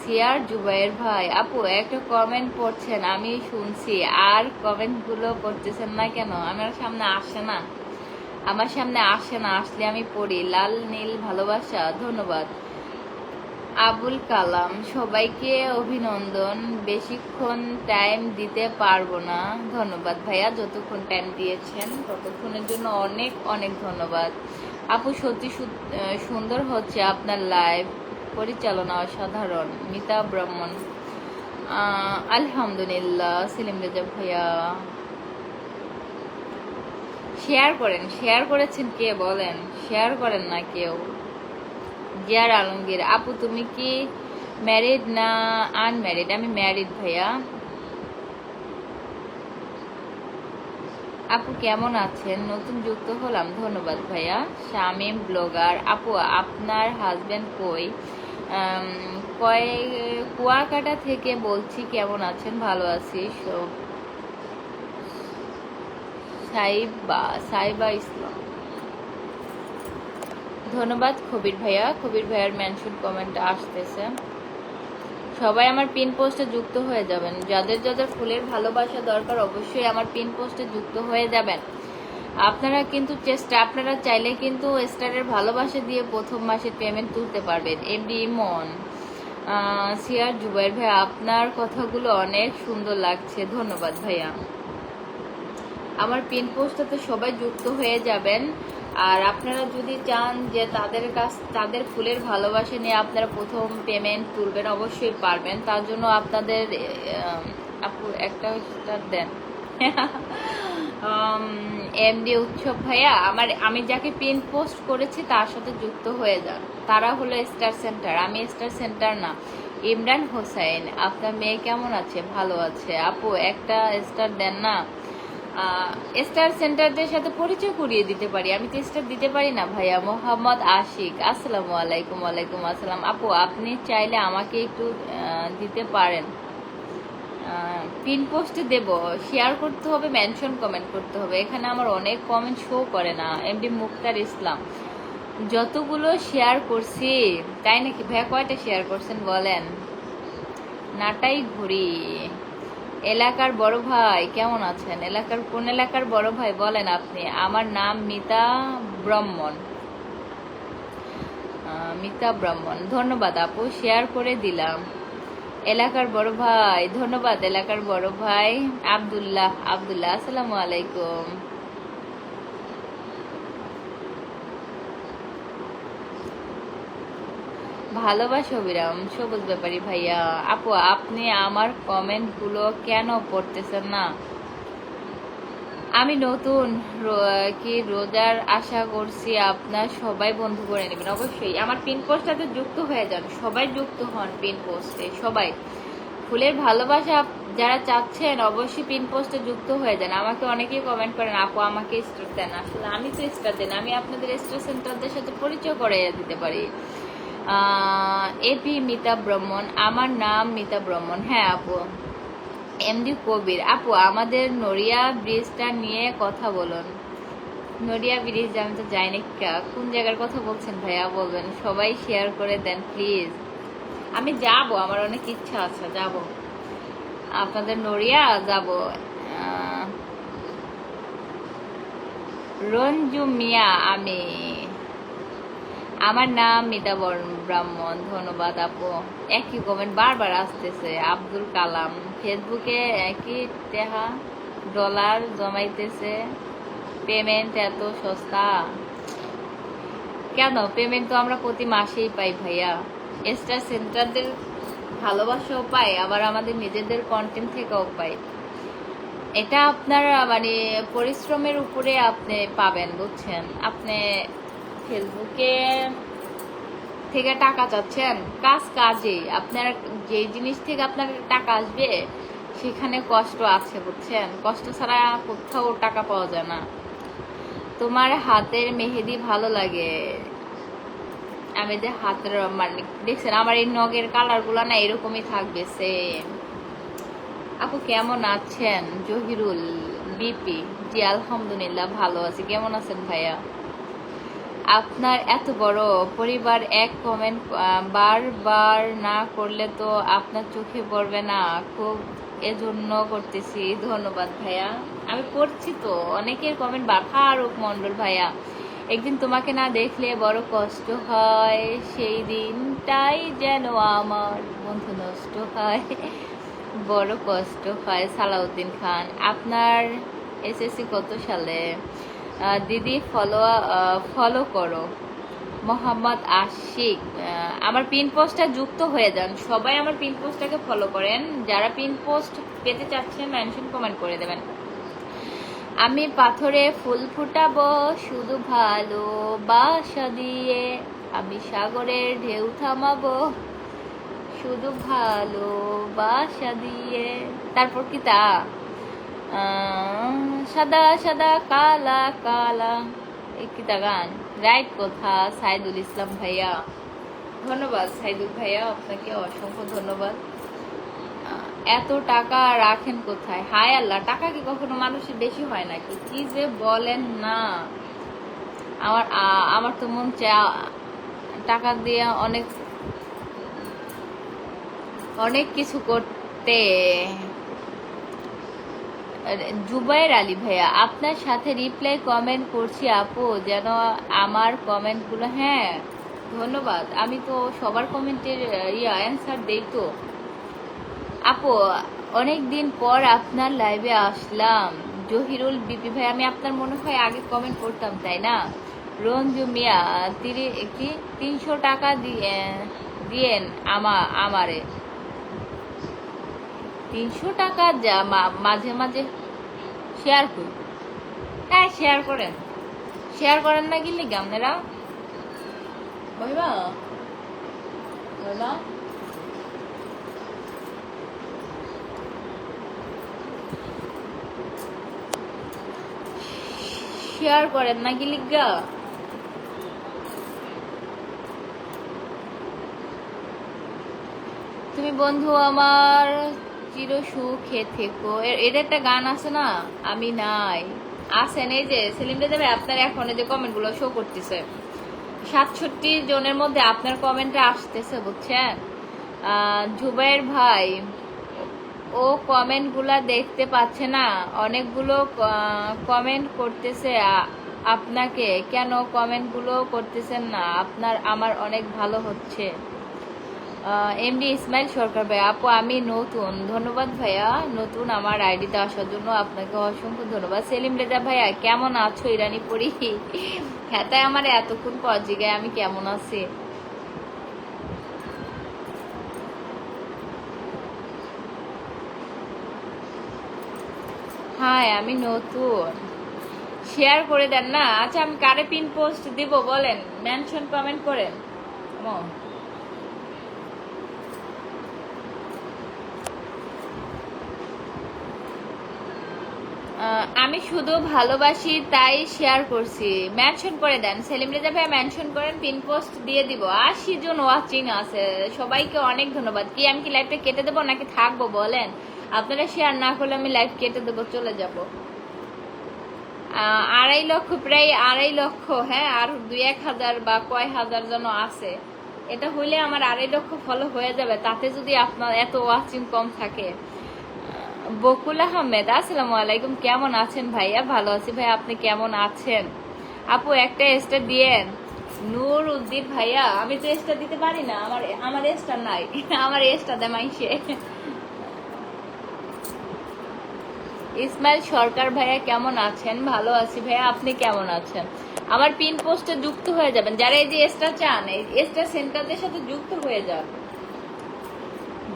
সিয়ার জুবাইর ভাই, আপু একটা কমেন্ট পড়ছেন আমি শুনছি, আর কমেন্ট গুলো পড়তেছেন না কেন? আমার সামনে আসে না, আমার সামনে আসে না, আসলে আমি পড়ি। লাল নীল ভালোবাসা, ধন্যবাদ। আবুল কালাম, সবাইকে অভিনন্দন। বেশিক্ষণ টাইম দিতে পারবো না। ধন্যবাদ ভাইয়া, যতক্ষণ টাইম দিয়েছেন ততক্ষণের জন্য অনেক অনেক ধন্যবাদ। আপু সত্যি সুন্দর হচ্ছে আপনার লাইভ, পরিচালনা অসাধারণ। মিতা ব্রাহ্মণ, আলহামদুলিল্লাহ। সেলিম রেজা ভাইয়া, শেয়ার করেন। শেয়ার করেছেন কে বলেন? শেয়ার করেন না কেউ। জিয়ার আলমগীর, আপু তুমি কি ম্যারিড না আনম্যারিড? আমি ম্যারিড ভাইয়া। আপু কেমন আছেন? নতুন যুক্ত হলাম, ধন্যবাদ ভাইয়া। শামীম ব্লগার, আপু আপনার হাজবেন্ড কই? কুয়াকাটা থেকে বলছি, কেমন আছেন? ভালো আছি। সাইবা ইসলাম, ধন্যবাদ। কবির ভাইয়া, কবির ভাইয়ার মেনশন কমেন্ট আসতেছে। সবাই আমার পিন পোস্টে যুক্ত হয়ে যাবেন। যাদের যাদের ফুলের ভালোবাসা দরকার অবশ্যই আমার পিন পোস্টে যুক্ত হয়ে যাবেন। আপনারা চাইলে কিন্তু স্টারের ভালোবাসা দিয়ে প্রথম মাসের পেমেন্ট তুলতে পারবেন। এমডি ইমন, সিয়ার জুবাইর ভাইয়া, আপনার কথাগুলো অনেক সুন্দর লাগছে, ধন্যবাদ ভাইয়া। আমার পিন পোস্টটাতে সবাই যুক্ত হয়ে যাবেন। আর আপনারা যদি চান যে তাদের ফুলের ভালোবাসা নিয়ে আপনারা প্রথম পেমেন্ট তুলবেন, অবশ্যই পারবেন। তার জন্য আপনাদের আপু একটা স্টার দেন। এমডি উৎসব ভাইয়া, আমি যাকে পিন পোস্ট করেছি তার সাথে যুক্ত হয়ে যান। তারা হলো স্টার সেন্টার, আমি স্টার সেন্টার না। ইমরান হোসেন, আপনার মেয়ে কেমন আছে? ভালো আছে। আপু একটা স্টার দেন না। স্টার সেন্টারদের সাথে পরিচয় করিয়ে দিতে পারি, আমি তো স্টার দিতে পারি না ভাইয়া। মোহাম্মদ আশিক, আসসালামু আলাইকুম। ওয়ালাইকুম আসসালাম। আপু আপনি চাইলে আমাকে একটু দিতে পারেন। পিন পোস্টে দেব, শেয়ার করতে হবে, মেনশন কমেন্ট করতে হবে। এখানে আমার অনেক কমেন্ট শো করে না। এমডি মুক্তার ইসলাম, যতগুলো শেয়ার করছি। তাই নাকি ভাইয়া? কয়টা শেয়ার করছেন বলেন? নাটাই ঘুরি, এলাকার বড় ভাই কেমন আছেন? কোন এলাকার বড় ভাই বলেন আপনি? আমার নাম মিতা ব্রাহ্মণ। মিতা ব্রাহ্মণ, ধন্যবাদ আপু, শেয়ার করে দিলাম। এলাকার বড় ভাই, ধন্যবাদ এলাকার বড় ভাই। আব্দুল্লাহ, আসসালামু আলাইকুম। ভালোবাসা অবিরাম, সবুজ ব্যাপারী ভাইয়া। আপু আপনি আমার কমেন্ট গুলো কেন পড়তেছেন না? আমি নতুন, রোজার আশা করছি আপনার সবাই বন্ধু করে নেবেন। অবশ্যই আমার পিন পোস্টটাতে যুক্ত হয়ে যান, সবাই যুক্ত হন পিন পোস্টে। সবাই ফুলের ভালোবাসা যারা চাচ্ছেন অবশ্যই পিন পোস্টে যুক্ত হয়ে যান। আমাকে অনেকেই কমেন্ট করেন আপু আমাকে স্টার দেন। আসলে আমি তো স্টার দেন, আমি আপনাদের স্টার সেন্টারদের সাথে পরিচয় করে দিতে পারি। এপি মিতা ব্রাহ্মণ, আমার নাম মিতা ব্রাহ্মণ। হ্যাঁ আপু। এমডি কবির, আপু আমাদের নড়িয়া ব্রিজটা নিয়ে কথা বলুন। নড়িয়া ব্রিজ আমি তো যাই না, কোন জায়গার কথা বলছেন ভাইয়া বলবেন? সবাই শেয়ার করে দেন প্লিজ। আমি যাব, আমার অনেক ইচ্ছা আছে, যাব আপনাদের নড়িয়া যাব। রঞ্জু মিয়া, আমার নাম মিতা ব্রাহ্মণ, ধন্যবাদ আপু। একই কমেন্ট বারবার আসতেছে। আব্দুল কালাম, ফেসবুকে একই টেহা ডলার জমাইতেছে, পেমেন্ট এত সস্তা কেন? পেমেন্ট তো আমরা প্রতি মাসেই পাই ভাইয়া। স্টার সেন্টারদের ভালোবাসাও পাই, আবার আমাদের নিজেদের কন্টেন্ট থেকেও পাই। এটা আপনার মানে পরিশ্রমের উপরে আপনি পাবেন, বুঝছেন? আপনি ফেসবুকে থেকে টাকা চাচ্ছেন, কাজে আপনার যে জিনিস থেকে আপনার টাকা আসবে সেখানে কষ্ট আছে, বুঝছেন? কষ্ট ছাড়া কোথাও টাকা পাওয়া যায় না। তোমার হাতের মেহেদি ভালো লাগে। আমি যে হাতের মানে দেখছেন আমার এই নগের কালার গুলা না এরকমই থাকবে সেম। আপু কেমন আছেন? জহিরুল বিপি, জি আলহামদুলিল্লাহ ভালো আছি। কেমন আছেন ভাইয়া? আপনার এত বড় পরিবার, এক কমেন্ট বারবার না করলে তো আপনার চোখে পড়বে না, খুব এজন্য করতেছি। ধন্যবাদ ভাইয়া, আমি পড়ছি তো অনেকের কমেন্ট। ফারুক মন্ডল ভাইয়া, একদিন তোমাকে না দেখলে বড় কষ্ট হয়, সেই দিনটাই যেন আমার বন্ধু নষ্ট হয়, বড় কষ্ট হয়। সালাউদ্দিন খান। আপনার এসএসসি কত সালে? দিদি ফলো করো। মোহাম্মদ আশিক। আমার পিন পোস্টটা যুক্ত হয়ে যান, সবাই আমার পিন পোস্টটাকে ফলো করেন। যারা পিন পোস্ট পেতে চাচ্ছেন মেনশন কমেন্ট করে দেবেন। আমি পাথরে ফুল ফুটাবো শুধু ভালোবাসা দিয়ে, আমি সাগরের ঢেউ থামাবো শুধু ভালোবাসা দিয়ে। তারপর কি তা সাদা সাদা কালা কালা, এই কি তা গান? রাইট কথা সাইদুল ইসলাম ভাইয়া। ধন্যবাদ সাইদুল ভাইয়া, আপনাকে অসংখ্য ধন্যবাদ। এত টাকা রাখেন কোথায়? হায় আল্লাহ, টাকা কি কখনো মানুষের বেশি হয় নাকি? কি যে বলেন না। আমার তো মন চায় টাকা দিয়ে অনেক অনেক কিছু করতে। জুবাইর আলী ভাইয়া, আপনার সাথে রিপ্লাই কমেন্ট করছি আপু, যেন আমার কমেন্টগুলো। হ্যাঁ ধন্যবাদ, আমি তো সবার কমেন্টের অ্যান্সার দেই তো আপু। অনেক দিন পর আপনার লাইভে আসলাম। জহিরুল বিপি ভাই, আমি আপনার মনে হয় আগে কমেন্ট করতাম তাই না? রঞ্জু মিয়া, 300 টাকা দিয়েন আমারে। 300 টাকা যা মাঝে মাঝে শেয়ার করি। হ্যাঁ শেয়ার করেন না গিলি আপনারা বলবা বলবা। শেয়ার করেন না কি লিগা? তুমি বন্ধু আমার চির সুখে থেকো, এটা একটা গান আছে না? আমি নাই আছেন এই যে সেলিম রেজা ভাই, আপনার এখন যে কমেন্ট গুলো শো করতেছে 67 জনের মধ্যে আপনার কমেন্টটা আসতেছে বুঝছেন। জুবাইর ভাই, ও কমেন্ট গুলা দেখতে পাচ্ছে না, অনেকগুলো কমেন্ট করতেছে আপনাকে, কেন কমেন্ট গুলো করতেছেন না? আমার অনেক ভালো হচ্ছে। এমডি ইসমাইল সরকার ভাই, আপু আমি নতুন। ধন্যবাদ ভাইয়া নতুন আমার আইডিতে আসার জন্য, আপনাকে অসংখ্য ধন্যবাদ। সেলিম রেজা ভাইয়া কেমন আছো? ইরানি পড়ি। হ্যাঁ তাই আমার এতক্ষণ পর জিগায় আমি কেমন আছি। হ্যাঁ আমি নতুন। শেয়ার করে দেন না। আচ্ছা আমি কারে পিন পোস্ট দিব বলেন, মেনশন কমেন্ট করেন। আমি শুধু ভালোবাসি তাই শেয়ার করছি, মেনশন করে দেন। সেলিম রেজা ভাই মেনশন করেন, পিন পোস্ট দিয়ে দিব। 80 জন ওয়াচিং আছে, সবাইকে অনেক ধন্যবাদ। কি আমি কি লাইভটা কেটে দেবো নাকি থাকবো বলেন? আপনারা শেয়ার না করলে আমি লাইভ কেটে দেবো, চলে যাব। 2.5 লক্ষ, প্রায় 2.5 লক্ষ। হ্যাঁ আর 2-1 হাজার বা কয় হাজার যেন আছে, এটা হইলে আমার 2.5 লক্ষ ফলো হয়ে যাবে। তাতে যদি আপনার এত ওয়াচিং কম থাকে। বকুল আহমেদ, আসসালামু আলাইকুম, কেমন আছেন ভাইয়া? ভালো আছি ভাই, আপনি কেমন আছেন? আপু একটা স্টার দিয়েন। নূর উদ্দিন ভাইয়া, আমি তো স্টার দিতে পারি না, আমার স্টার নাই। আমার স্টার দেয় মাইসে। ইসমাইল সরকার ভাইয়া কেমন আছেন? ভালো আছি ভাইয়া, আপনি কেমন আছেন? আমার পিন পোস্টে যুক্ত হয়ে যাবেন যারা এই যে স্টার চান, এই স্টার সেন্টারদের সাথে যুক্ত হয়ে যান।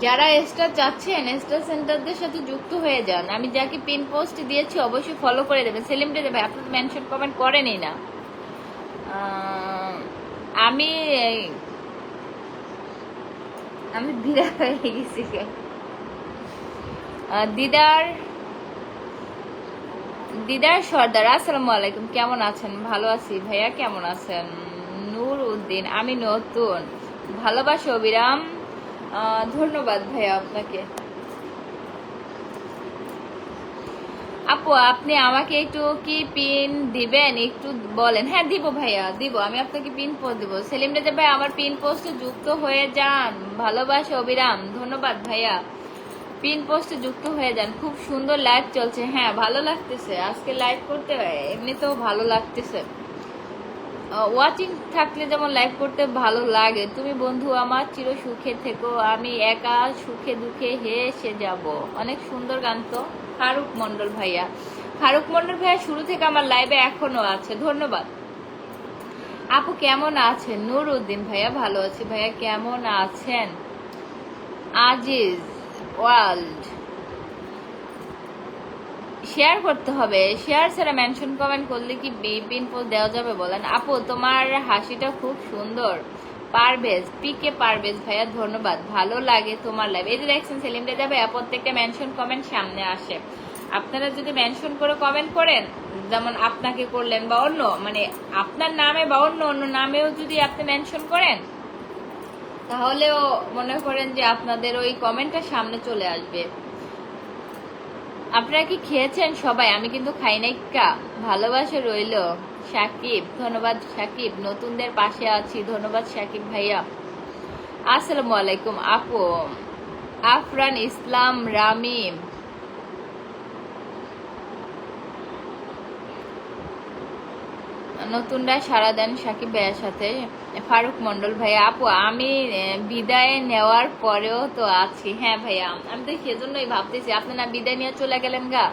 যারা স্টার চাচ্ছেন স্টার সেন্টারদের সাথে যুক্ত হয়ে যান। আমি যাকে পিন পোস্ট দিয়েছি অবশ্যই ফলো করে দেবেন। সেলিম রেজা ভাই আপনার মেনশন কমেন্ট করেনই না। আমি আমি দিদা হয়ে গেছি। দিদার সর্দার, আসসালামু আলাইকুম, কেমন আছেন? ভালো আছি ভাইয়া, কেমন আছেন? নূর উদ্দিন, আমি নতুন। ভালোবাসা অবিরাম। ধন্যবাদ ভাইয়া আপনাকে। আপু আপনি আমাকে একটু কি পিন দিবেন, একটু বলেন। হ্যাঁ দিব ভাইয়া, দিব, আমি আপনাকে পিন পোস্ট দিব। সেলিম রেজা ভাই আমার পিন পোস্টে যুক্ত হয়ে যান। ভালোবাসা অবিরাম, ধন্যবাদ ভাইয়া। পিন পোস্টে যুক্ত হয়ে যান। খুব সুন্দর লাইভ চলছে। হ্যাঁ ভালো লাগতেছে, আজকে লাইভ করতে এমনিতেও ভালো লাগতেছে। ওয়াচিং থাকলে যেমন লাইভ করতে ভালো লাগে, তুমি বন্ধু আমার চির সুখে থেকো, আমি একা সুখে দুঃখে হেসে যাব। অনেক সুন্দর গান তো। ফারুক মন্ডল ভাইয়া, ফারুক মন্ডল ভাইয়া শুরু থেকে আমার লাইভে এখনো আছে, ধন্যবাদ। আপু কেমন আছেন? নূর উদ্দিন ভাইয়া ভালো আছি ভাইয়া, কেমন আছেন? আজিজ ওয়ার্ল্ড, শেয়ার করতে হবে, শেয়ার ছাড়া মেনশন কমেন্ট করলে কি পিন পোস্ট দেওয়া যাবে বলেন? আপু তোমার হাসিটা খুব সুন্দর। পারভেজ, পিকে পারভেজ ভাইয়া ধন্যবাদ, ভালো লাগে তোমার লাইভ। এই যে দেখছেন সেলিম রেজা ভাইয়া প্রত্যেকটা মেনশন কমেন্ট সামনে আসে, আপনারা যদি মেনশন করে কমেন্ট করেন, যেমন আপনাকে করলেন বা অন্য মানে আপনার নামে বা অন্য অন্য নামেও যদি আপনি মেনশন করেন, তাহলেও মনে করেন যে আপনাদের ওই কমেন্টটা সামনে চলে আসবে। আপনারা কি খেয়েছেন সবাই? আমি কিন্তু খাই নাই। কা ভালোবাসা রইল। সাকিব ধন্যবাদ, সাকিব নতুনদের পাশে আছি, ধন্যবাদ সাকিব ভাইয়া। আসসালামু আলাইকুম আপু। আফরান ইসলাম রামিম, নতুনরা সারা দেন সাকিব ভাইয়ার সাথে। ফারুক মন্ডল ভাইয়া, আপু আমি বিদায় নেওয়ার পরেও তো আছি। হ্যাঁ ভাইয়া, আমি তো সেজন্যই ভাবতেছি আপনি না বিদায় নিয়ে চলে গেলেন গা।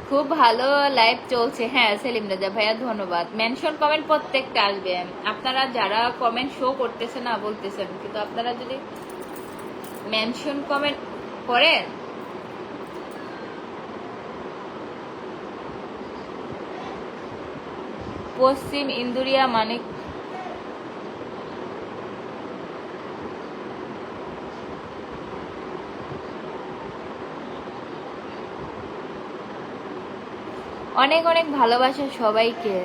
খুব ভালো লাইভ চলছে। হ্যাঁ সেলিম রাজা ভাইয়া ধন্যবাদ। মেনশন কমেন্ট প্রত্যেকটা আসবে, আপনারা যারা কমেন্ট শো করতেছে না বলতেছেন, কিন্তু আপনারা যদি মেনশন কমেন্ট করেন, পশ্চিম ইন্দুরিয়া মানে অনেক অনেক ভালোবাসা সবাইকে।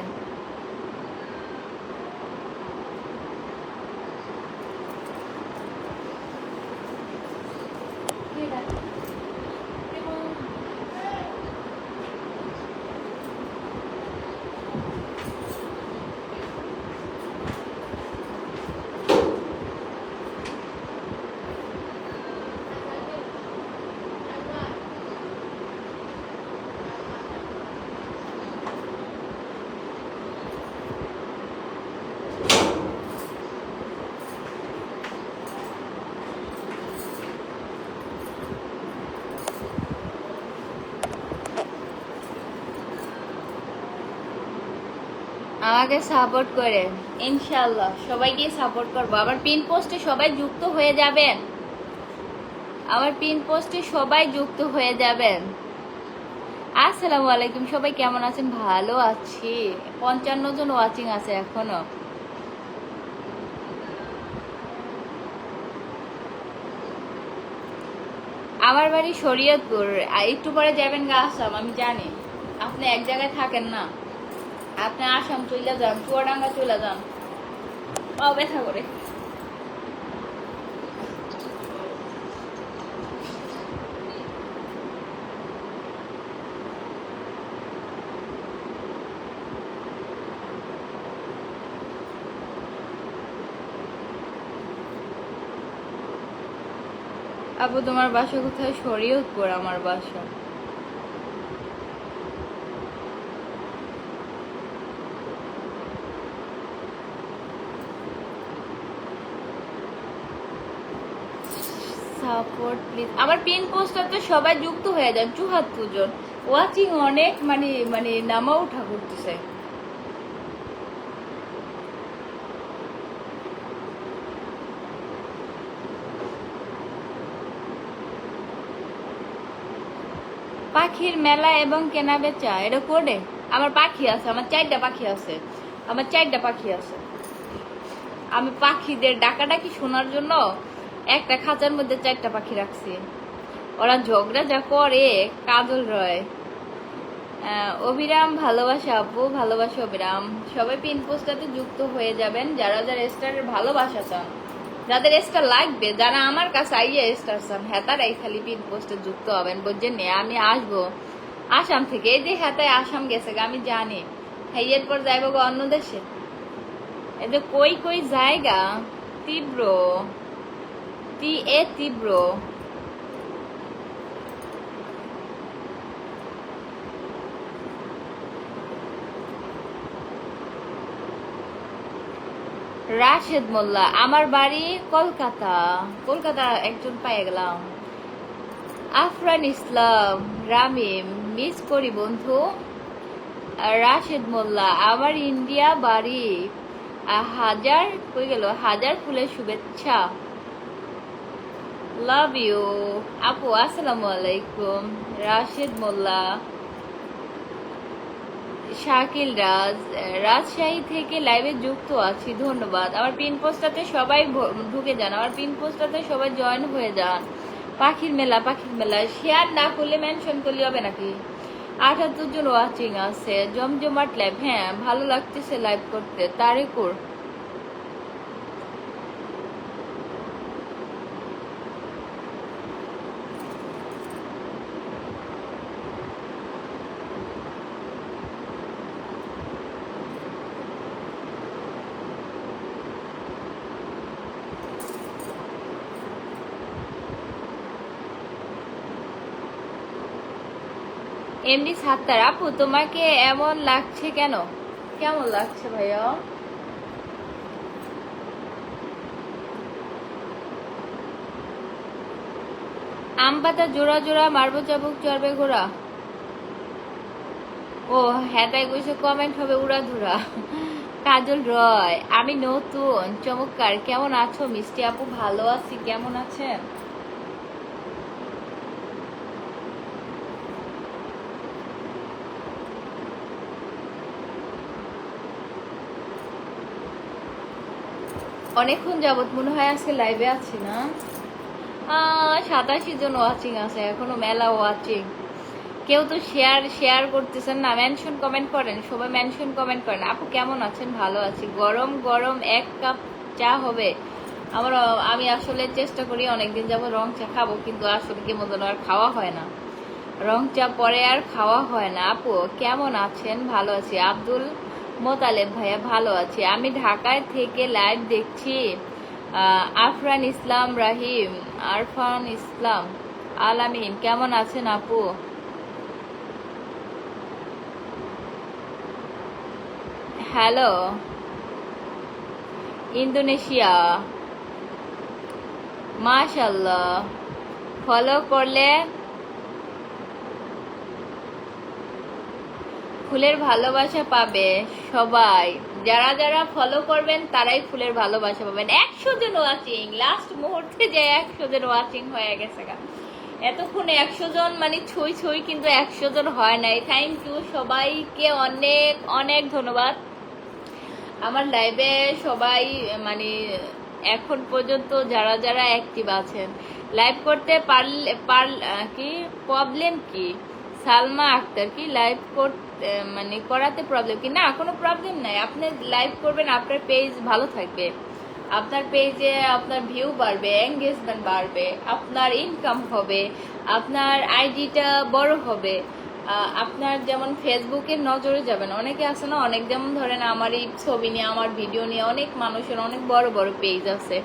আমাকে সাপোর্ট করে ইনশাআল্লাহ সবাইকে সাপোর্ট করবো। আমার পিন পোস্টে সবাই যুক্ত হয়ে যাবেন, আমার পিন পোস্টে সবাই যুক্ত হয়ে যাবেন। আসসালামু আলাইকুম, সবাই কেমন আছেন? ভালো আছি। 55 জন ওয়াচিং আছে এখনো। আমার বাড়ি শরীয়তপুর, একটু পরে যাবেন গা আসাম। আমি জানি আপনি এক জায়গায় থাকেন না, আপনি আসাম চলে যান, চুয়াডাঙ্গা চলে যান। ব্যথা করে। আপু তোমার বাসা কোথায়? শরীয়তপুর আমার বাসা। Support please. আমার পিন পোস্টারতে সবাই যুক্ত হয়ে যান, 74 জন ওয়াচিং, অনেক মানে মানে নামা উঠা করতেছে। পাখির মেলা এবং কেনা বেচা এটা করে। আমার পাখি আছে, আমার 4টা পাখি আছে, আমার 4টা পাখি আছে। আমি পাখিদের ডাকাডাকি শোনার জন্য একটা খাঁচার মধ্যে 4টা পাখি রাখছি। ওরা ঝগড়া যা করে। কাজল রয়, অবিরাম ভালোবাসা আপু, ভালোবাসা অবিরাম। সবাই পিন পোস্টটাতে যুক্ত হয়ে যাবেন যারা যারা স্টারের ভালোবাসা চান, যাদের স্টার লাগবে, যারা আমার কাছে আইয়া স্টার চান, হেতারাই খালি পিন পোস্টে যুক্ত হবেন। বুঝছেন? আমি আসবো আসাম থেকে, এই যে হেতায় আসাম গেছে আমি জানি, হ্যাঁ এরপর যাইবো গো অন্য দেশে। এই যে কই কই জায়গা তীব্র তীব্র। রাশেদ মোল্লা, আমার বাড়ি কলকাতা। কলকাতা একজন পেয়ে গেলাম। আফরান ইসলাম, রামিম, মিস করি বন্ধু। রাশেদ মোল্লা, আমার ইন্ডিয়া বাড়ি। হাজার কই গেল, হাজার ফুলের শুভেচ্ছা। লাভ ইউ আপু, আসসালামু আলাইকুম। রাশেদ মোল্লা। শাকিল রাজ, রাজশাহী থেকে লাইভে যুক্ত আছি, ধন্যবাদ। আমার পিন পোস্টটাতে সবাই ঢুকে যান, আমার পিন পোস্টটাতে সবাই জয়েন হয়ে যান। পাখির মেলা, পাখির মেলা শেয়ার না করলে মেনশন করলে হবে নাকি? 78 জন ওয়াচিং আছে, জমজমাট লাইভ। হ্যাঁ, ভালো লাগতেছে লাইভ করতে। তারিকুর, এমনি সাত্তার আপু, তোমাকে এমন লাগছে কেন? কেমন লাগছে ভাইয়া? আম পাতা জোড়া জোড়া মারবো চাবুক চড়বে ঘোড়া। ও হ্যাঁ, তাই কইছে, কমেন্ট হবে উড়াধুরা। কাজল রয়, আমি নতুন, চমৎকার। কেমন আছো মিষ্টি আপু? ভালো আছি, কেমন আছেন? অনেকক্ষণ যাবত মনে হয় আজকে লাইভে আছি না? 87 জন ওয়াচিং আছে এখনো, মেলা ওয়াচিং। কেউ তো শেয়ার শেয়ার করতেছেন না, মেনশন কমেন্ট করেন, সবাই মেনশন কমেন্ট করেন। আপু কেমন আছেন? ভালো আছি। গরম গরম 1 কাপ চা হবে? আমি আসলে চেষ্টা করি অনেকদিন যাবো রং চা খাবো, কিন্তু আসলে কি মতন আর খাওয়া হয় না, রং চা পরে আর খাওয়া হয় না। আপু কেমন আছেন? ভালো আছি। আব্দুল মোতালেব ভাইয়া, ভালো আছি। আমি ঢাকায় থেকে লাইভ দেখছি। আফরান ইসলাম রাহিম, আরফান ইসলাম আলামিন, কেমন আছেন আপু? হ্যালো ইন্দোনেশিয়া, মাশাল্লাহ। ফলো করলে ফুলের ভালোবাসা পাবে সবাই। যারা যারা ফলো করবেন তারাই ফুলের ভালোবাসা পাবেন। 100 জন ওয়াচিং, লাস্ট মুহূর্তে যে 100 জন ওয়াচিং হয়ে গেছে গা। এতক্ষণে 100 জন মানে ছুঁই ছুঁই, কিন্তু 100 জন হয় নাই। থ্যাংক ইউ সবাইকে, অনেক অনেক ধন্যবাদ। আমার লাইভে সবাই মানে এখন পর্যন্ত যারা যারা অ্যাক্টিভ আছেন, লাইভ করতে পারলে কি প্রবলেম কি? সালমা আক্তার, কি লাইভ করতে মানে করাতে প্রবলেম কি? না, কোনো প্রবলেম নাই। আপনি লাইভ করবেন, আপনার পেজ ভালো থাকবে, আপনার পেজে আপনার ভিউ বাড়বে, এঙ্গেজমেন্ট বাড়বে, আপনার ইনকাম হবে, আপনার আইডিটা বড় হবে। আপনার যেমন ফেসবুকের নজরে যাবেন, অনেকে আছে না, অনেক যেমন ধরেন আমার এই ছবি নিয়ে, আমার ভিডিও নিয়ে অনেক মানুষের অনেক বড় বড় পেজ আছে।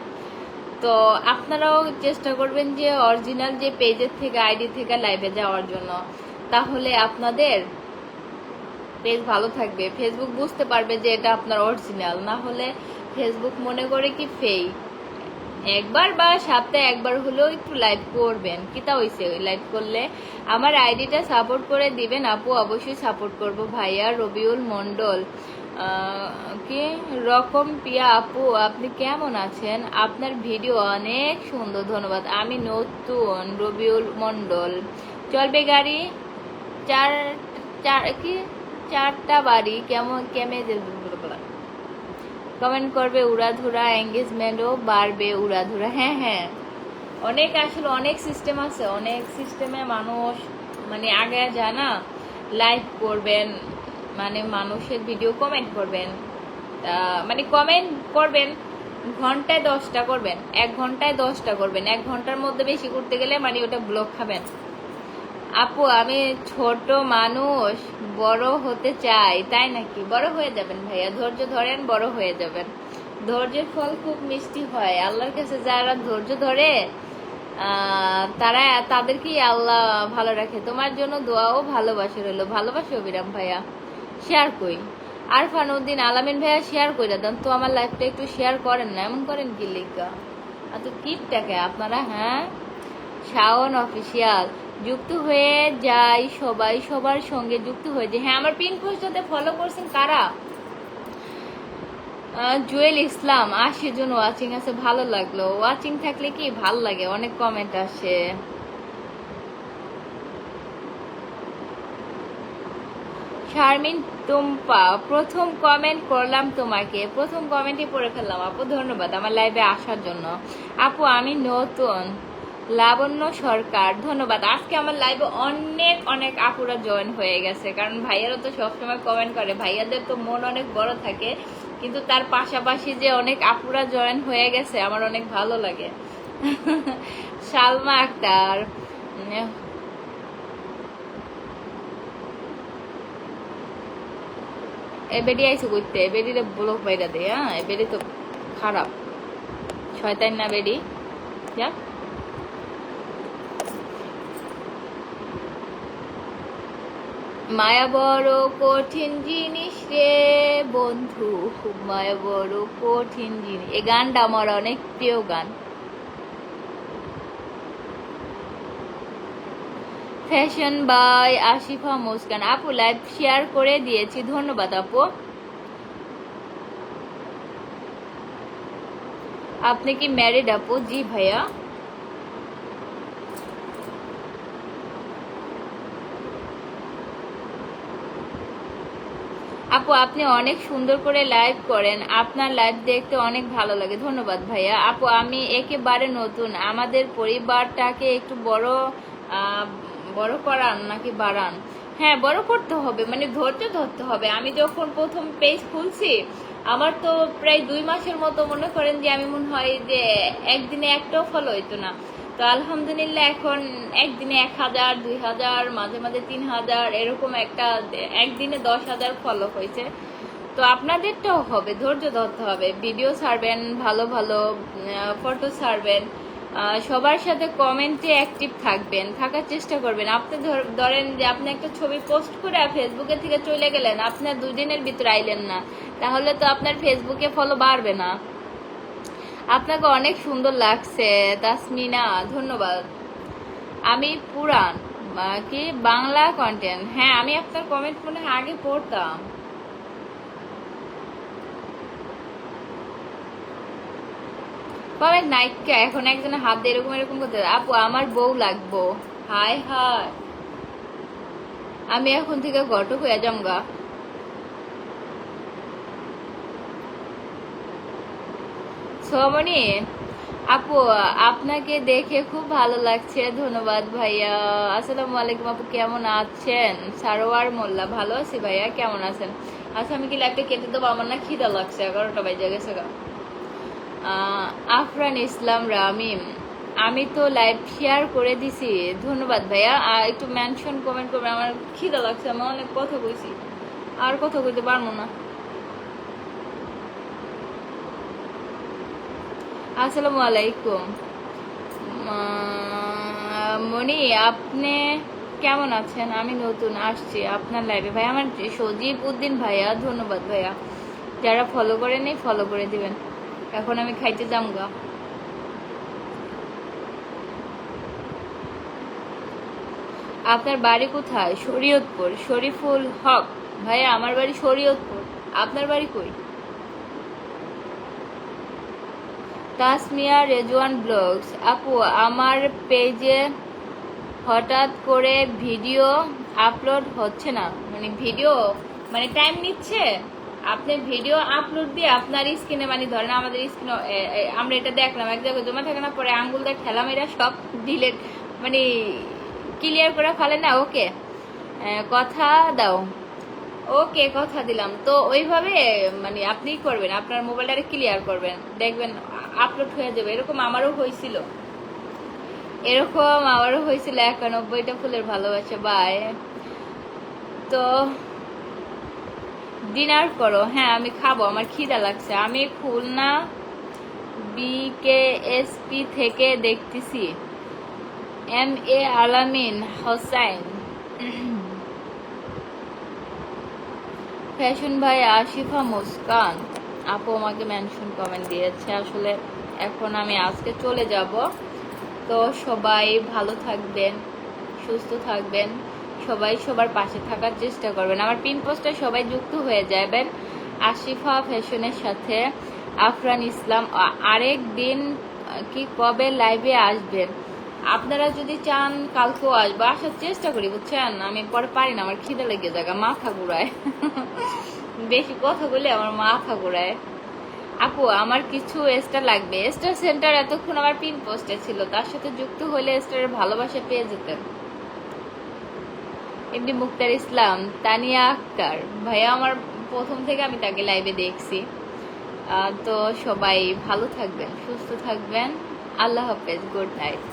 তো আপনারাও চেষ্টা করবেন যে অরিজিনাল যে পেজের থেকে, আইডি থেকে লাইভে যাওয়ার জন্য, তাহলে আপনাদের পেজ ভালো থাকবে। ফেসবুক বুঝতে পারবে যে এটা আপনার অরিজিনাল, না হলে ফেসবুক মনে করে কি ফেক। একবার বা সপ্তাহে একবার হলেও একটু লাইভ করবেন, কিতা হইছে লাইভ করলে। আমার আইডিটা সাপোর্ট করে দিবেন আপু, অবশ্যই সাপোর্ট করব ভাইয়া। রবিউল মন্ডল, কি রকম পিয়া আপু, আপনি কেমন আছেন? আপনার ভিডিও অনেক সুন্দর, ধন্যবাদ। আমি নতুন, রবিউল মন্ডল। চলবে গাড়ি, চার চার কি 4টা বাড়ি, কেমন কেমে কমেন্ট করবে উড়াধুরা, এঙ্গেজমেন্টও বাড়বে উড়াধুরা। হ্যাঁ হ্যাঁ, অনেক আসলে অনেক সিস্টেম আছে, অনেক সিস্টেমে মানুষ মানে আগে যায় না। লাইক করবেন মানে মানুষের ভিডিও কমেন্ট করবেন, মানে কমেন্ট করবেন ঘন্টায় 10টা করবেন, 1 ঘন্টায় 10টা করবেন। 1 ঘন্টার মধ্যে বেশি করতে গেলে মানে ওটা ব্লক খাবেন। আপু আমি ছোট মানুষ, বড় হতে চাই। তাই নাকি? বড় হয়ে যাবেন ভাইয়া, ধৈর্য ধরেন, বড় হয়ে যাবেন। ধৈর্যের ফল খুব মিষ্টি হয়। আল্লাহর কাছে যারা ধৈর্য ধরে তারা তাদেরকেই আল্লাহ ভালো রাখে। তোমার জন্য দোয়া ও ভালোবাসা রইলো। ভালোবাসা অবিরাম ভাইয়া। শেয়ার কই আরফান উদ্দিন আলামিন ভাইয়া শেয়ার করে দেন তো, আমার লাইফটা একটু শেয়ার করেন না, এমন করেন কি লিগা? এত কিপটাকে আপনারা, হ্যাঁ? শাওন অফিসিয়াল যুক্ত হয়ে যাই, সবাই সবার সঙ্গে যুক্ত হয়ে যায়। হ্যাঁ, আমার পিন পোস্টটাতে ফলো করছেন কারা? জুয়েল ইসলাম 80 জন ওয়াচিং আছে, ভালো লাগলো। ওয়াচিং থাকলে কি ভালো লাগে, অনেক কমেন্ট আসে। শারমিন টুম্পা প্রথম কমেন্ট করলাম তোমাকে, প্রথম কমেন্টই পড়ে ফেললাম আপু, ধন্যবাদ আমার লাইভে আসার জন্য। আপু আমি নতুন। লাবণ্য সরকার ধন্যবাদ। আজকে আমার লাইভে অনেক অনেক আপুরা জয়েন হয়ে গেছে, কারণ ভাইয়ারা তো সবসময় কমেন্ট করে, ভাইয়াদের তো মন অনেক বড় থাকে, কিন্তু তার পাশাপাশি যে অনেক আপুরা জয়েন হয়ে গেছে আমার অনেক ভালো লাগে। সালমা আক্তার এবেডি আইসে করতে, এবেডিরে ব্লক বাইরা দে। হ্যাঁ, এবেডি তো খারাপ শয়তান না বেডি, যা। মায়া বড় কঠিন জিনিস রে বন্ধু, মায়া বড় কঠিন জিনিস। এই গানটা আমার অনেক প্রিয় গান। ফ্যাশন বাই আশিফা মুস্কান আপু লাইভ শেয়ার করে দিয়েছি, ধন্যবাদ আপু। আপনি কি ম্যারিড আপু? জি ভাইয়া। আপু আপনি অনেক সুন্দর করে লাইভ করেন, আপনার লাইভ দেখতে অনেক ভালো লাগে, ধন্যবাদ ভাইয়া। আপু আমি একেবারে নতুন, আমাদের পরিবারটাকে একটু বড় করান নাকি বাড়ান? হ্যাঁ, বড় করতে হবে, মানে ধৈর্য ধরতে হবে। আমি যখন প্রথম পেজ খুলছি আমার তো প্রায় 2 মাসের মতো, মনে করেন যে আমি মনে হয় যে একদিনে একটাও ফলো হইতো না। তো আলহামদুলিল্লাহ এখন একদিনে 1000 2000 মাঝে মাঝে 3000 এরকম একটা, একদিনে 10,000 ফলো হয়েছে। তো আপনাদেরটাও হবে, ধৈর্য ধরতে হবে, ভিডিও ছাড়বেন, ভালো ভালো ফটো ছাড়বেন, সবার সাথে কমেন্টে অ্যাক্টিভ থাকবেন, থাকার চেষ্টা করবেন। আপনি ধরেন যে আপনি একটা ছবি পোস্ট করে ফেসবুকে থেকে চলে গেলেন, আপনার 2 দিনের ভিতরে আইলেন না, তাহলে তো আপনার ফেসবুকে ফলো বাড়বে না। আপনাকে অনেক সুন্দর লাগছে তাসমিনা, ধন্যবাদ। আমি পুরান কি বাংলা কন্টেন্ট, হ্যাঁ আমি আপনার কমেন্ট মনে হয় আগে পড়তাম। কমেন্ট নাইকা এখন একজনের হাত দিয়ে এরকম এরকম করতে, আপু আমার বউ লাগবো। হায় হায়, আমি এখন থেকে ঘটক হয়ে যামগা। সোমনি আপু আপনাকে দেখে খুব ভালো লাগছে, ধন্যবাদ ভাইয়া। আসসালামু আলাইকুম আপু, কেমন আছেন? সারোয়ার মোল্লা ভালো আছি ভাইয়া, কেমন আছেন? আচ্ছা আমি কি লাইভটা কেটে দেবো, আমার না খিদা লাগছে, 11টা বাজে গেছে গা। আফরান ইসলাম রামিম আমি তো লাইভ শেয়ার করে দিছি, ধন্যবাদ ভাইয়া। একটু মেনশন কমেন্ট করবেন, আমার খিদা লাগছে, আমি অনেক কথা কইছি, আর কথা কইতে পারবো না। আসসালামু আলাইকুম মনি, আপনি কেমন আছেন? আমি নতুন আসছি আপনার লাইভে ভাই, আমার সজীব উদ্দিন ভাইয়া, ধন্যবাদ ভাইয়া। যারা ফলো করেনি ফলো করে দিবেন। এখন আমি খাইতে যামগা। আপনার বাড়ি কোথায়? শরীয়তপুর। শরীফুল হক ভাইয়া আমার বাড়ি শরীয়তপুর, আপনার বাড়ি কই? তাসমিয়া রেজওয়ান ব্লগস আপু আমার পেজে হঠাৎ করে ভিডিও আপলোড হচ্ছে না, মানে ভিডিও মানে টাইম নিচ্ছে। আপনি ভিডিও আপলোড দিয়ে আপনার স্ক্রিনে, মানে ধরেন আমাদের স্ক্রিনে আমরা এটা দেখলাম, এক জায়গায় জমা থাকে না, পরে আঙ্গুল দিয়ে ঠেলা মেরা সব ডিলেট, মানে ক্লিয়ার করে ফেলে না। ওকে কথা দাও, ওকে কথা দিলাম তো, ওইভাবে মানে আপনি করবেন, আপনার মোবাইলটা ক্লিয়ার করবেন, দেখবেন আপলোড হয়ে যাবে। এরকম আমারও হয়েছিল, 91টা ফুলের ভালোবাসা। বাই। তো ডিনার করো। হ্যাঁ আমি খাবো, আমার খিদা লাগছে। আমি খুলনা বিকেএসপি থেকে দেখতেছি। MA আলামিন হোসাইন ফ্যাশন ভাই আশিফা মুস্কান আপু আমাকে মেনশন কমেন্ট দিয়েছে। আসলে এখন আমি আজকে চলে যাব, তো সবাই ভালো থাকবেন, সুস্থ থাকবেন, সবাই সবার পাশে থাকার চেষ্টা করবেন। আমার পিন পোস্টে সবাই যুক্ত হয়ে যাবেন আশিফা ফ্যাশনের সাথে। আফরান ইসলাম আরেক দিন কি কবে লাইভে আসবেন? আপনারা যদি চান কালকেও আসবো, আসার চেষ্টা করি বুঝছেন। আমি পরে পারি না, আমার খিদে লেগে যায়, মাথা ঘুরায়। বেশি কথা বলে আমার মাথা ঘুরায়। আপু আমার কিছু স্টার লাগবে। স্টার সেন্টার এতক্ষণ আমার পিন পোস্টে ছিল, তার সাথে যুক্ত হলে স্টারের ভালোবাসা পেয়ে যেতেন। এমনি মুক্তার ইসলাম, তানিয়া আক্তার ভাইয়া আমার প্রথম থেকে আমি তাকে লাইভে দেখছি। তো সবাই ভালো থাকবেন, সুস্থ থাকবেন। আল্লাহ হাফেজ, গুড নাইট।